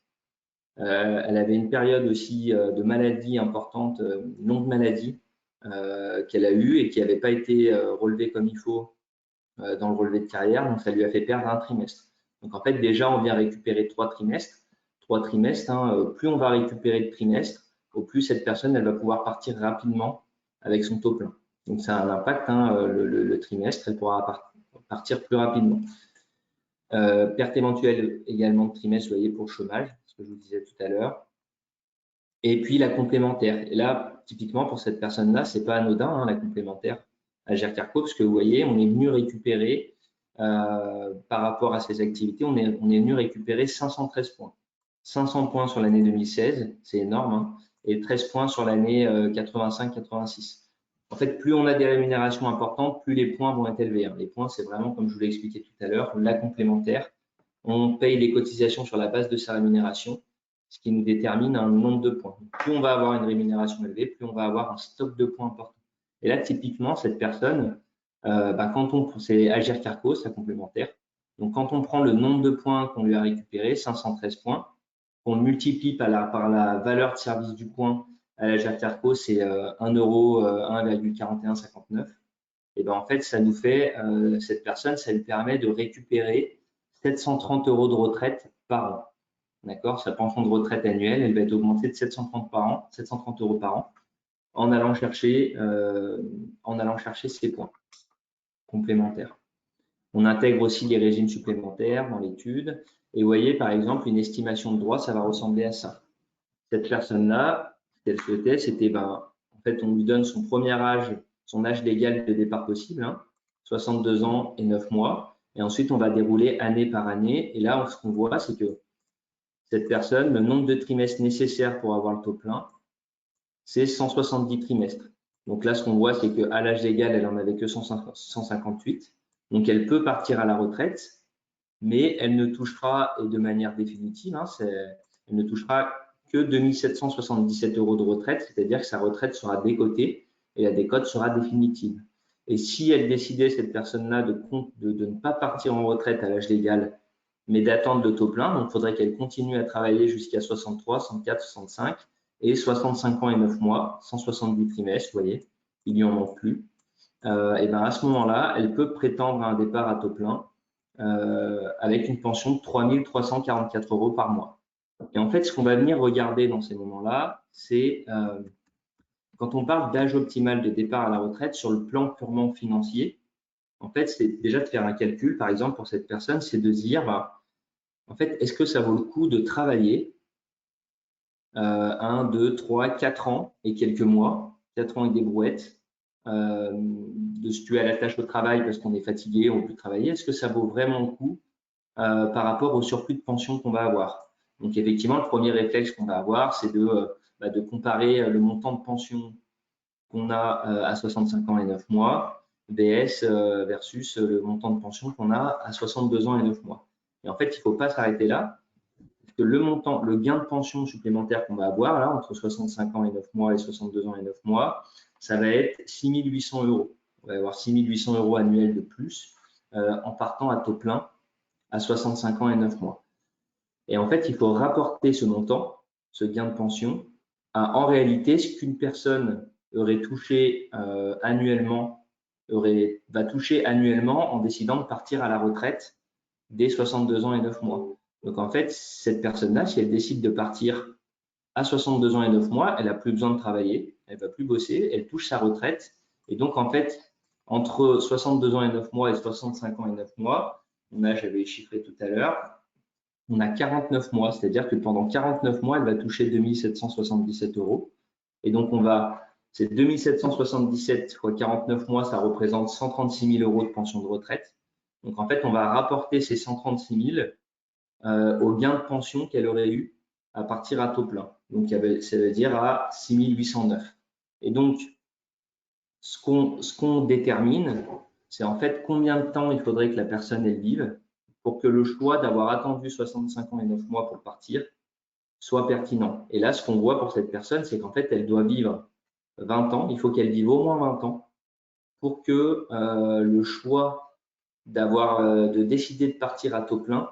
Elle avait une période aussi de maladie importante, une longue maladie qu'elle a eue et qui n'avait pas été relevée comme il faut dans le relevé de carrière, donc ça lui a fait perdre 1 trimestre. Donc en fait, déjà, on vient récupérer 3 trimestres. 3 trimestres, hein, plus on va récupérer de trimestres, au plus cette personne, elle va pouvoir partir rapidement avec son taux plein. Donc ça a un impact, hein, le trimestre, elle pourra partir plus rapidement. Perte éventuelle également de trimestre, vous voyez, pour le chômage, ce que je vous disais tout à l'heure. Et puis la complémentaire. Et là, typiquement, pour cette personne-là, c'est pas anodin, hein, la complémentaire Agir Carco, parce que vous voyez, on est venu récupérer, par rapport à ses activités, on est venu récupérer 513 points. 500 points sur l'année 2016, c'est énorme, hein, et 13 points sur l'année 85-86. En fait, plus on a des rémunérations importantes, plus les points vont être élevés. Hein. Les points, c'est vraiment, comme je vous l'ai expliqué tout à l'heure, la complémentaire. On paye les cotisations sur la base de sa rémunération, ce qui nous détermine un nombre de points. Plus on va avoir une rémunération élevée, plus on va avoir un stock de points important. Et là, typiquement, cette personne, c'est Agir Carco, sa complémentaire. Donc, quand on prend le nombre de points qu'on lui a récupéré, 513 points, qu'on multiplie par la valeur de service du point à l'Agir Carco, c'est 1 €, 1,4159. Et ben en fait, ça nous fait, cette personne, ça lui permet de récupérer 730 € de retraite par an. D'accord? Sa pension de retraite annuelle, elle va être augmentée de 730 € par an, en allant chercher ces points complémentaires. On intègre aussi les régimes supplémentaires dans l'étude. Et vous voyez, par exemple, une estimation de droit, ça va ressembler à ça. Cette personne-là, ce qu'elle souhaitait, c'était, en fait, on lui donne son premier âge, son âge légal de départ possible, hein, 62 ans et 9 mois. Et ensuite, on va dérouler année par année. Et là, ce qu'on voit, c'est que cette personne, le nombre de trimestres nécessaires pour avoir le taux plein, c'est 170 trimestres. Donc là, ce qu'on voit, c'est qu'à l'âge légal, elle en avait que 158. Donc, elle peut partir à la retraite, mais elle ne touchera, et de manière définitive, hein, elle ne touchera que 2 777 € de retraite, c'est-à-dire que sa retraite sera décotée et la décote sera définitive. Et si elle décidait, cette personne-là, de ne pas partir en retraite à l'âge légal, mais d'attendre le taux plein, donc il faudrait qu'elle continue à travailler jusqu'à 63, 64, 65 et 65 ans et 9 mois, 170 trimestres, vous voyez, il n'y en manque plus. Et ben à ce moment-là, elle peut prétendre à un départ à taux plein avec une pension de 3 344 € par mois. Et en fait, ce qu'on va venir regarder dans ces moments-là, c'est quand on parle d'âge optimal de départ à la retraite sur le plan purement financier, en fait, c'est déjà de faire un calcul, par exemple, pour cette personne, c'est de se dire, en fait, est-ce que ça vaut le coup de travailler 1, 2, 3, 4 ans et quelques mois, 4 ans et des brouettes, de se tuer à la tâche au travail parce qu'on est fatigué, on ne peut plus travailler, est-ce que ça vaut vraiment le coup par rapport au surplus de pension qu'on va avoir? Donc effectivement, le premier réflexe qu'on va avoir, c'est de de comparer le montant de pension qu'on a à 65 ans et 9 mois versus le montant de pension qu'on a à 62 ans et 9 mois. Et en fait, il ne faut pas s'arrêter là, parce que le gain de pension supplémentaire qu'on va avoir là, entre 65 ans et 9 mois et 62 ans et 9 mois, ça va être 6 800 €. On va avoir 6 800 € annuels de plus en partant à taux plein à 65 ans et 9 mois. Et en fait, il faut rapporter ce montant, ce gain de pension, à en réalité ce qu'une personne aurait touché annuellement, va toucher annuellement en décidant de partir à la retraite dès 62 ans et 9 mois. Donc en fait, cette personne-là, si elle décide de partir à 62 ans et 9 mois, elle n'a plus besoin de travailler, elle ne va plus bosser, elle touche sa retraite. Et donc en fait, entre 62 ans et 9 mois et 65 ans et 9 mois, j'avais chiffré tout à l'heure, on a 49 mois, c'est-à-dire que pendant 49 mois, elle va toucher 2 777 €. Et donc, c'est 2 777 fois 49 mois, ça représente 136 000 € de pension de retraite. Donc, en fait, on va rapporter ces 136 000 au gain de pension qu'elle aurait eu à partir à taux plein. Donc, ça veut dire à 6 809. Et donc, ce qu'on détermine, c'est en fait combien de temps il faudrait que la personne elle vive pour que le choix d'avoir attendu 65 ans et 9 mois pour partir soit pertinent. Et là, ce qu'on voit pour cette personne, c'est qu'en fait, elle doit vivre 20 ans. Il faut qu'elle vive au moins 20 ans pour que le choix de décider de partir à taux plein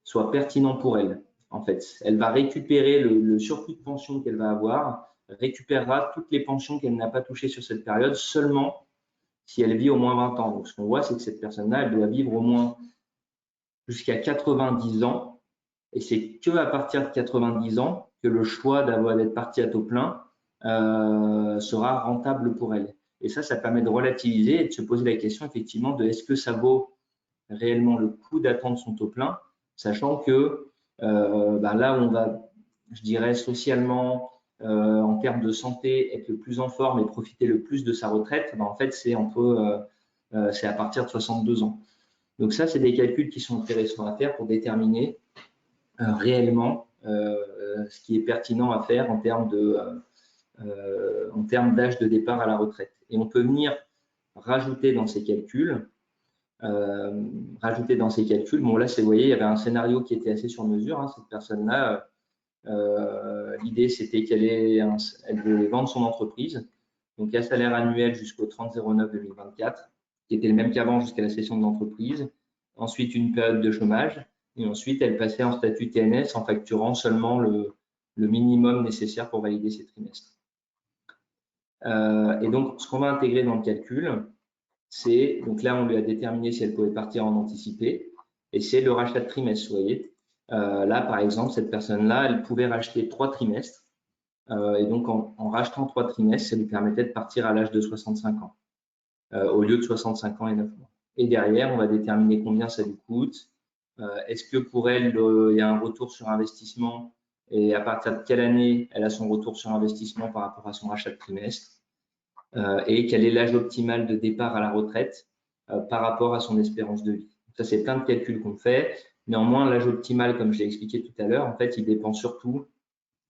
soit pertinent pour elle. En fait, elle va récupérer le surplus de pension qu'elle va avoir, récupérera toutes les pensions qu'elle n'a pas touchées sur cette période seulement si elle vit au moins 20 ans. Donc, ce qu'on voit, c'est que cette personne-là, elle doit vivre au moins jusqu'à 90 ans. Et c'est qu'à partir de 90 ans que le choix d'être parti à taux plein sera rentable pour elle. Et ça permet de relativiser et de se poser la question effectivement de est-ce que ça vaut réellement le coup d'attendre son taux plein, sachant que là où on va, je dirais, socialement, en termes de santé, être le plus en forme et profiter le plus de sa retraite, en fait, c'est à partir de 62 ans. Donc ça, c'est des calculs qui sont intéressants à faire pour déterminer réellement ce qui est pertinent à faire en termes d'âge de départ à la retraite. Et on peut venir rajouter dans ces calculs. Bon, là, vous voyez, il y avait un scénario qui était assez sur mesure. Hein, cette personne-là, l'idée, c'était qu'elle devait vendre son entreprise, donc un salaire annuel jusqu'au 30/09/2024, qui était le même qu'avant jusqu'à la cession de l'entreprise. Ensuite, une période de chômage. Et ensuite, elle passait en statut TNS en facturant seulement le minimum nécessaire pour valider ses trimestres. Et donc, ce qu'on va intégrer dans le calcul, donc là, on lui a déterminé si elle pouvait partir en anticipé, et c'est le rachat de trimestres, vous voyez. Là, par exemple, cette personne-là, elle pouvait racheter 3 trimestres, et donc en rachetant 3 trimestres, ça lui permettait de partir à l'âge de 65 ans, au lieu de 65 ans et 9 mois. Et derrière, on va déterminer combien ça lui coûte. Est-ce que pour elle, il y a un retour sur investissement, et à partir de quelle année elle a son retour sur investissement par rapport à son rachat de trimestre, et quel est l'âge optimal de départ à la retraite par rapport à son espérance de vie. Ça, c'est plein de calculs qu'on fait. Néanmoins, l'âge optimal, comme je l'ai expliqué tout à l'heure, en fait, il dépend surtout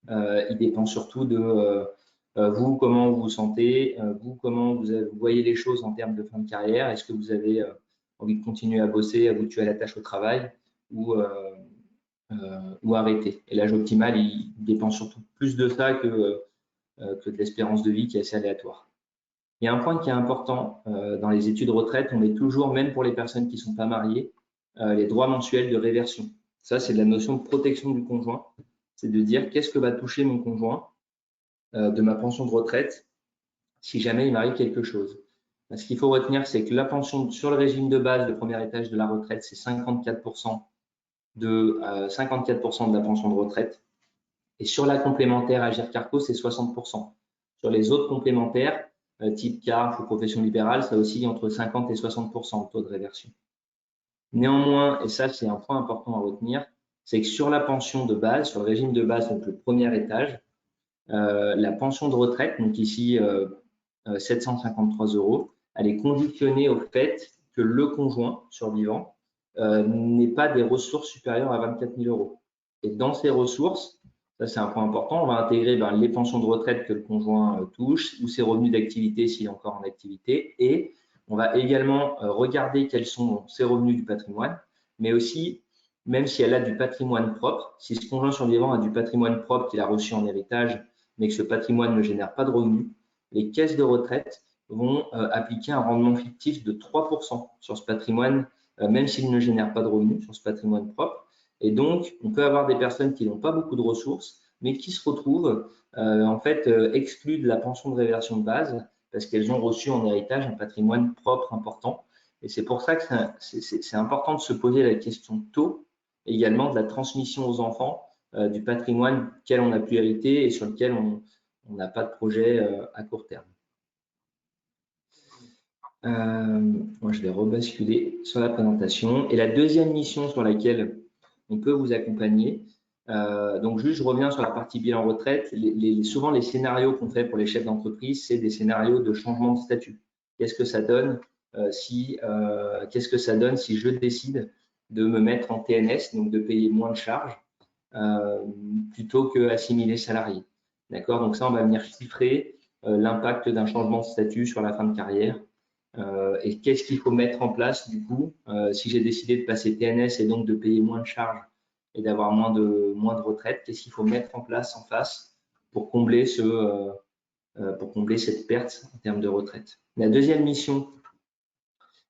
de vous, comment vous vous sentez, vous, comment vous voyez les choses en termes de fin de carrière. Est-ce que vous avez envie de continuer à bosser, à vous tuer à la tâche au travail ou arrêter. Et l'âge optimal, il dépend surtout plus de ça que de l'espérance de vie qui est assez aléatoire. Il y a un point qui est important dans les études retraite, on met toujours, même pour les personnes qui ne sont pas mariées, les droits mensuels de réversion. Ça, c'est de la notion de protection du conjoint. C'est de dire qu'est-ce que va toucher mon conjoint de ma pension de retraite si jamais il m'arrive quelque chose. Ce qu'il faut retenir, c'est que la pension sur le régime de base, le premier étage de la retraite, c'est 54% de la pension de retraite. Et sur la complémentaire Agir Carco, c'est 60%. Sur les autres complémentaires, type CARF ou profession libérale, ça oscille entre 50 et 60% de taux de réversion. Néanmoins, et ça c'est un point important à retenir, c'est que sur la pension de base, sur le régime de base, donc le premier étage, la pension de retraite, donc ici 753 €, elle est conditionnée au fait que le conjoint survivant n'ait pas des ressources supérieures à 24 000 €. Et dans ces ressources, Ça, c'est un point important. On va intégrer les pensions de retraite que le conjoint touche ou ses revenus d'activité s'il est encore en activité. Et on va également regarder quels sont ses revenus du patrimoine, mais aussi, même si elle a du patrimoine propre, si ce conjoint survivant a du patrimoine propre qu'il a reçu en héritage, mais que ce patrimoine ne génère pas de revenus, les caisses de retraite vont appliquer un rendement fictif de 3% sur ce patrimoine, même s'il ne génère pas de revenus sur ce patrimoine propre. Et donc, on peut avoir des personnes qui n'ont pas beaucoup de ressources, mais qui se retrouvent en fait exclues de la pension de réversion de base parce qu'elles ont reçu en héritage un patrimoine propre important. Et c'est pour ça que c'est important de se poser la question tôt, également de la transmission aux enfants du patrimoine qu'elle on a pu hériter et sur lequel on n'a pas de projet à court terme. Moi, je vais rebasculer sur la présentation. Et la deuxième mission sur laquelle on peut vous accompagner, donc juste je reviens sur la partie bilan retraite. Souvent, les scénarios qu'on fait pour les chefs d'entreprise, c'est des scénarios de changement de statut. Qu'est-ce que ça donne si je décide de me mettre en TNS, donc de payer moins de charges, plutôt que assimiler salarié. D'accord? Donc ça, on va venir chiffrer l'impact d'un changement de statut sur la fin de carrière. Et qu'est-ce qu'il faut mettre en place du coup si j'ai décidé de passer TNS et donc de payer moins de charges et d'avoir moins de retraite, qu'est-ce qu'il faut mettre en place en face pour combler cette perte en termes de retraite. La deuxième mission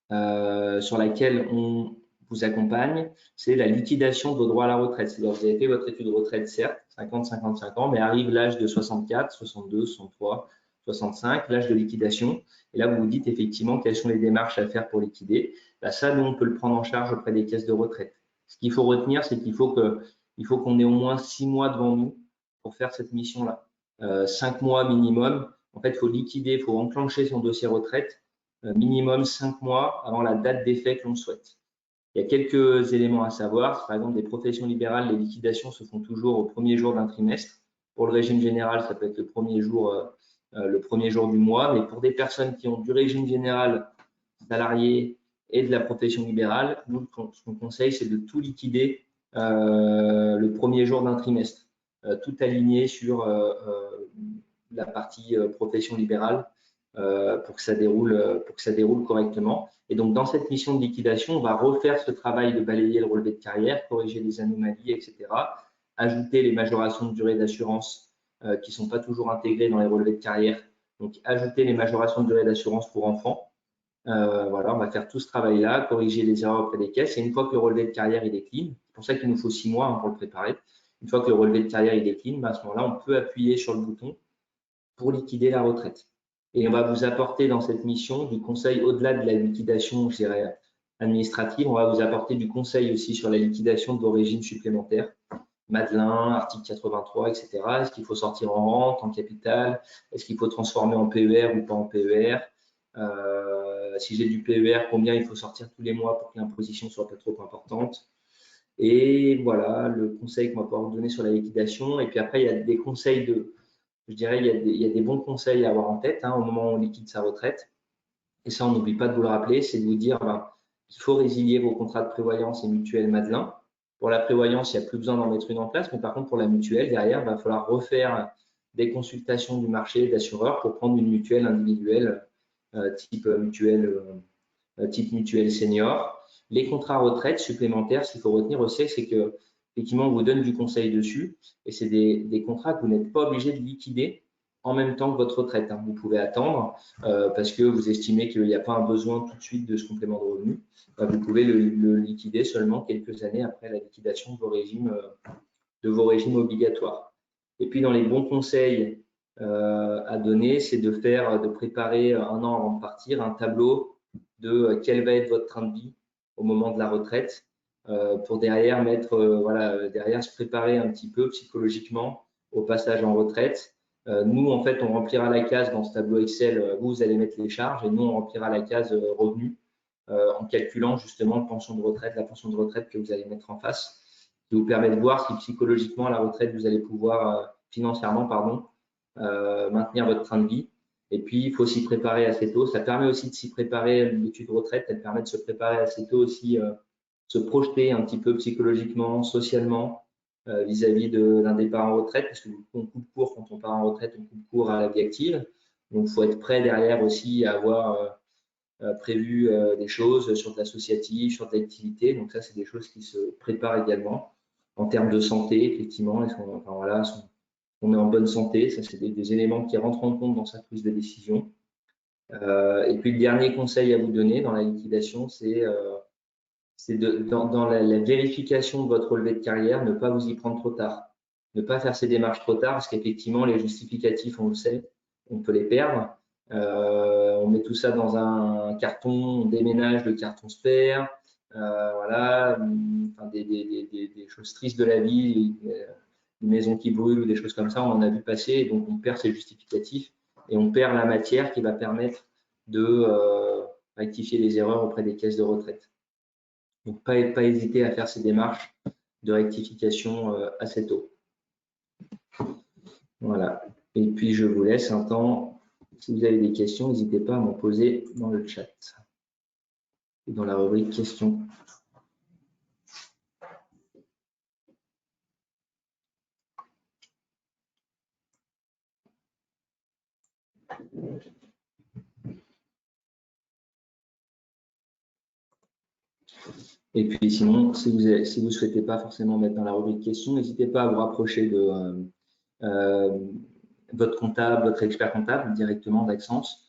sur laquelle on vous accompagne, c'est la liquidation de vos droits à la retraite. C'est-à-dire que vous avez fait votre étude de retraite, certes, 50-55 ans, mais arrive l'âge de 64, 62, 63, 65, l'âge de liquidation. Et là, vous vous dites effectivement quelles sont les démarches à faire pour liquider. Là, ça, nous, on peut le prendre en charge auprès des caisses de retraite. Ce qu'il faut retenir, c'est qu'il faut qu'on ait au moins 6 mois devant nous pour faire cette mission-là. 5 mois minimum. En fait, il faut liquider, il faut enclencher son dossier retraite minimum 5 mois avant la date d'effet que l'on souhaite. Il y a quelques éléments à savoir. Par exemple, des professions libérales, les liquidations se font toujours au premier jour d'un trimestre. Pour le régime général, ça peut être le premier jour du mois. Mais pour des personnes qui ont du régime général salarié et de la profession libérale, nous, ce qu'on conseille, c'est de tout liquider le premier jour d'un trimestre, tout aligné sur la partie profession libérale pour que ça déroule correctement. Et donc, dans cette mission de liquidation, on va refaire ce travail de balayer le relevé de carrière, corriger les anomalies, etc. Ajouter les majorations de durée d'assurance qui ne sont pas toujours intégrées dans les relevés de carrière. Donc, ajouter les majorations de durée d'assurance pour enfants. Voilà, on va faire tout ce travail-là, corriger les erreurs auprès des caisses. Et une fois que le relevé de carrière il est clean, c'est pour ça qu'il nous faut 6 mois pour le préparer. Une fois que le relevé de carrière il est clean, à ce moment-là, on peut appuyer sur le bouton pour liquider la retraite. Et on va vous apporter dans cette mission du conseil au-delà de la liquidation, je dirais, administrative. On va vous apporter du conseil aussi sur la liquidation de vos régimes supplémentaires. Madelin, article 83, etc. Est-ce qu'il faut sortir en rente, en capital? Est-ce qu'il faut transformer en PER ou pas en PER? Si j'ai du PER, combien il faut sortir tous les mois pour que l'imposition soit pas trop importante? Et voilà le conseil qu'on va pouvoir vous donner sur la liquidation. Et puis après, il y a des conseils je dirais, il y a des bons conseils à avoir en tête au moment où on liquide sa retraite. Et ça, on n'oublie pas de vous le rappeler, c'est de vous dire qu'il faut résilier vos contrats de prévoyance et mutuelle Madelin. Pour la prévoyance, il n'y a plus besoin d'en mettre une en place, mais par contre, pour la mutuelle, derrière, il va falloir refaire des consultations du marché d'assureurs pour prendre une mutuelle individuelle type mutuelle senior. Les contrats retraite supplémentaires, ce qu'il faut retenir aussi, c'est que effectivement, on vous donne du conseil dessus et c'est des contrats que vous n'êtes pas obligé de liquider en même temps que votre retraite. Vous pouvez attendre parce que vous estimez qu'il n'y a pas un besoin tout de suite de ce complément de revenu. Vous pouvez le liquider seulement quelques années après la liquidation de vos régimes obligatoires. Et puis, dans les bons conseils à donner, c'est de préparer un an avant de partir un tableau de quel va être votre train de vie au moment de la retraite pour derrière derrière se préparer un petit peu psychologiquement au passage en retraite. Nous, en fait, on remplira la case dans ce tableau Excel. Vous allez mettre les charges et nous, on remplira la case revenus en calculant justement la pension de retraite que vous allez mettre en face, qui vous permet de voir si psychologiquement à la retraite, vous allez pouvoir financièrement, maintenir votre train de vie. Et puis, il faut s'y préparer assez tôt. Ça permet aussi de s'y préparer, l'étude de retraite, elle permet de se préparer assez tôt aussi, se projeter un petit peu psychologiquement, socialement, vis-à-vis d'un départ en retraite, parce que du coup, on coupe court quand on part en retraite, on coupe court à la vie active. Donc, il faut être prêt derrière aussi à avoir prévu des choses sur de l'associatif, sur de l'activité. Donc, ça, c'est des choses qui se préparent également. En termes de santé, effectivement, enfin, voilà, on est en bonne santé. Ça, c'est des éléments qui rentrent en compte dans sa prise de décision. Et puis, le dernier conseil à vous donner dans la liquidation, c'est dans la vérification de votre relevé de carrière, ne pas vous y prendre trop tard. Ne pas faire ces démarches trop tard, parce qu'effectivement, les justificatifs, on le sait, on peut les perdre. On met tout ça dans un carton, on déménage, le carton se perd. Voilà, enfin, des choses tristes de la vie, une maison qui brûle ou des choses comme ça, on en a vu passer, et donc on perd ces justificatifs et on perd la matière qui va permettre de rectifier les erreurs auprès des caisses de retraite. Donc, pas hésiter à faire ces démarches de rectification assez tôt. Voilà. Et puis, je vous laisse un temps. Si vous avez des questions, n'hésitez pas à m'en poser dans le chat et dans la rubrique questions. Et puis sinon, si vous ne souhaitez pas forcément mettre dans la rubrique questions, n'hésitez pas à vous rapprocher de votre comptable, votre expert comptable directement d'Axence,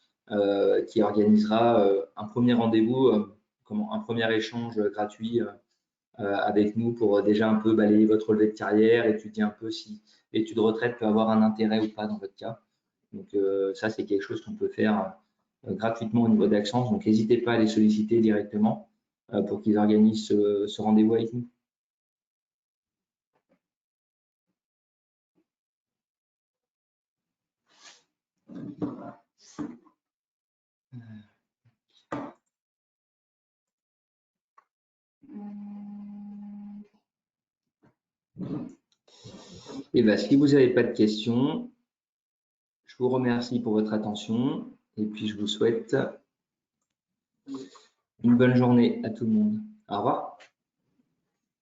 qui organisera un premier rendez-vous, un premier échange gratuit avec nous pour déjà un peu balayer votre relevé de carrière, étudier un peu si l'étude de retraite peut avoir un intérêt ou pas dans votre cas. Donc ça, c'est quelque chose qu'on peut faire gratuitement au niveau d'Axence. Donc n'hésitez pas à les solliciter directement pour qu'ils organisent ce rendez-vous avec nous. Et bien, si vous n'avez pas de questions, je vous remercie pour votre attention et puis je vous souhaite une bonne journée à tout le monde. Au revoir.